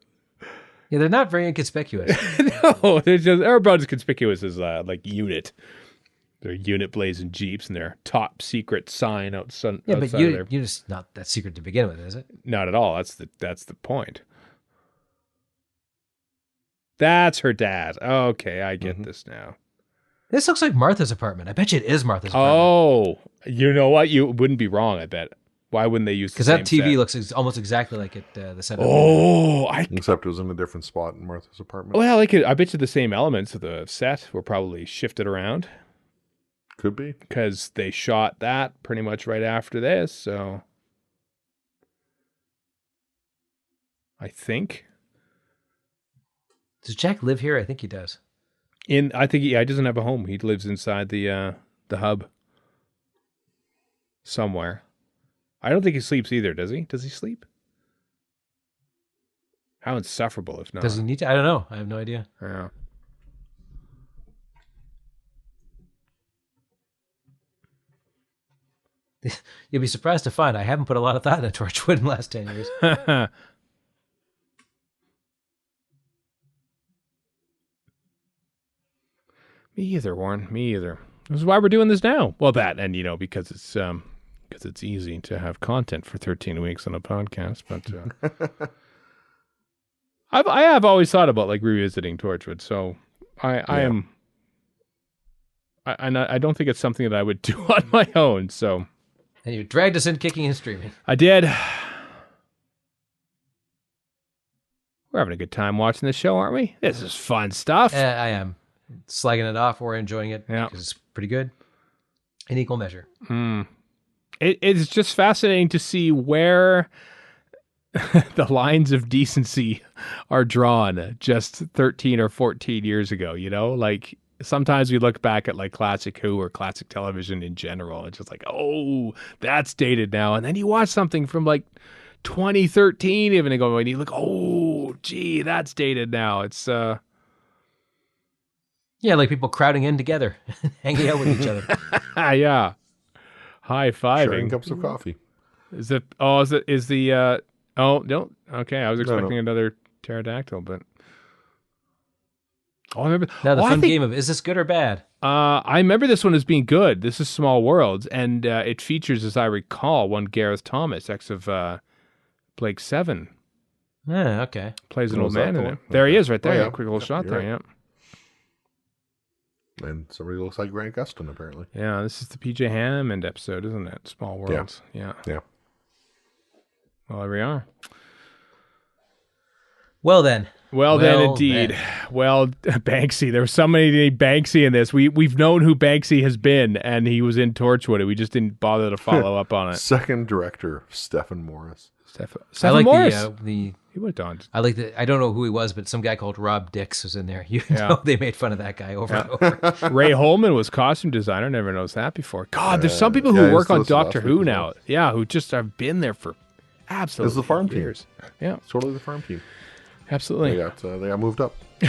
Yeah, they're not very inconspicuous. No, they're about as conspicuous as like Unit. Their unit blazing Jeeps and their top secret sign outside. Yeah, but outside of their... you're just not that secret to begin with, is it? Not at all. That's the point. That's her dad. Okay, I get this now. This looks like Martha's apartment. I bet you it is Martha's apartment. Oh, you know what? You wouldn't be wrong, I bet. Why wouldn't they use the Because same that TV set? looks almost exactly like it. The setup. Oh, Except it was in a different spot in Martha's apartment. well, I bet you the same elements of the set were probably shifted around Could be. because they shot that pretty much right after this. So I think Does Jack live here? I think he does. I think he doesn't have a home. He lives inside the hub somewhere. I don't think he sleeps either, does he? Does he sleep? How insufferable if not. Does he need to? I don't know. I have no idea. Yeah. You'll be surprised to find I haven't put a lot of thought into Torchwood in the last 10 years. Me either, Warren. Me either. This is why we're doing this now. Well, that and because it's easy to have content for 13 weeks on a podcast. But I have always thought about like revisiting Torchwood. So I don't think it's something that I would do on my own. So And you dragged us in kicking and streaming. I did. We're having a good time watching this show, aren't we? This is fun stuff. I am slagging it off or enjoying it Yeah. because it's pretty good in equal measure. It's just fascinating to see where the lines of decency are drawn just 13 or 14 years ago, like sometimes we look back at like classic Who or classic television in general. It's just like, oh, that's dated now. And then you watch something from like 2013 even ago and you look, oh, gee, that's dated now. It's, Yeah, like people crowding in together, hanging out with each other. yeah. High-fiving. Sharing cups of coffee. Is the oh, no. Okay, I was expecting another pterodactyl, but I remember Now the fun game of is this good or bad? I remember this one as being good. This is Small Worlds, and it features, as I recall, one Gareth Thomas, ex of Blake 7. Yeah, okay. Plays an Oh, old is that man the in one? it. There he is, right there. Oh, yeah. Quick little shot you're there. right. Yeah. And somebody looks like Grant Gustin, apparently. Yeah, this is the PJ Hammond episode, isn't it? Small Worlds. Yeah. Yeah. Well, there we are. Well then. Well then, indeed. Well, Banksy. There was somebody named Banksy in this. We've known who Banksy has been, and he was in Torchwood, and we just didn't bother to follow up on it. Second director, Stephen Morris. Stephen Morris. He went on. I like the. I don't know who he was, but some guy called Rob Dix was in there. You know, they made fun of that guy over and over. Ray Holman was costume designer. Never knows that before. God, there's some people who work on Doctor Who now. Yeah, who just have been there for absolutely it's the farm years. Team. Yeah, it's totally the farm team. Absolutely. They got moved up to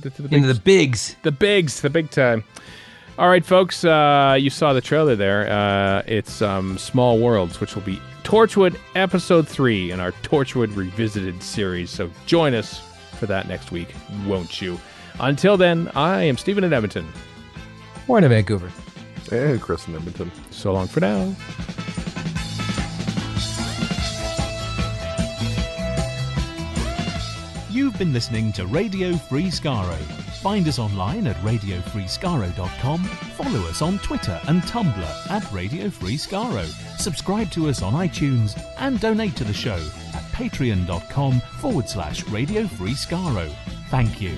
the bigs. The big time. All right, folks, you saw the trailer there. It's Small Worlds, which will be Torchwood Episode 3 in our Torchwood Revisited series. So join us for that next week, won't you? Until then, I am Stephen in Edmonton. Warren in Vancouver. And Chris in Edmonton. So long for now. You've been listening to Radio Free Skaro. Find us online at radiofreeskaro.com. Follow us on Twitter and Tumblr at Radio Free Skaro. Subscribe to us on iTunes and donate to the show at patreon.com/Radio Free Skaro. Thank you.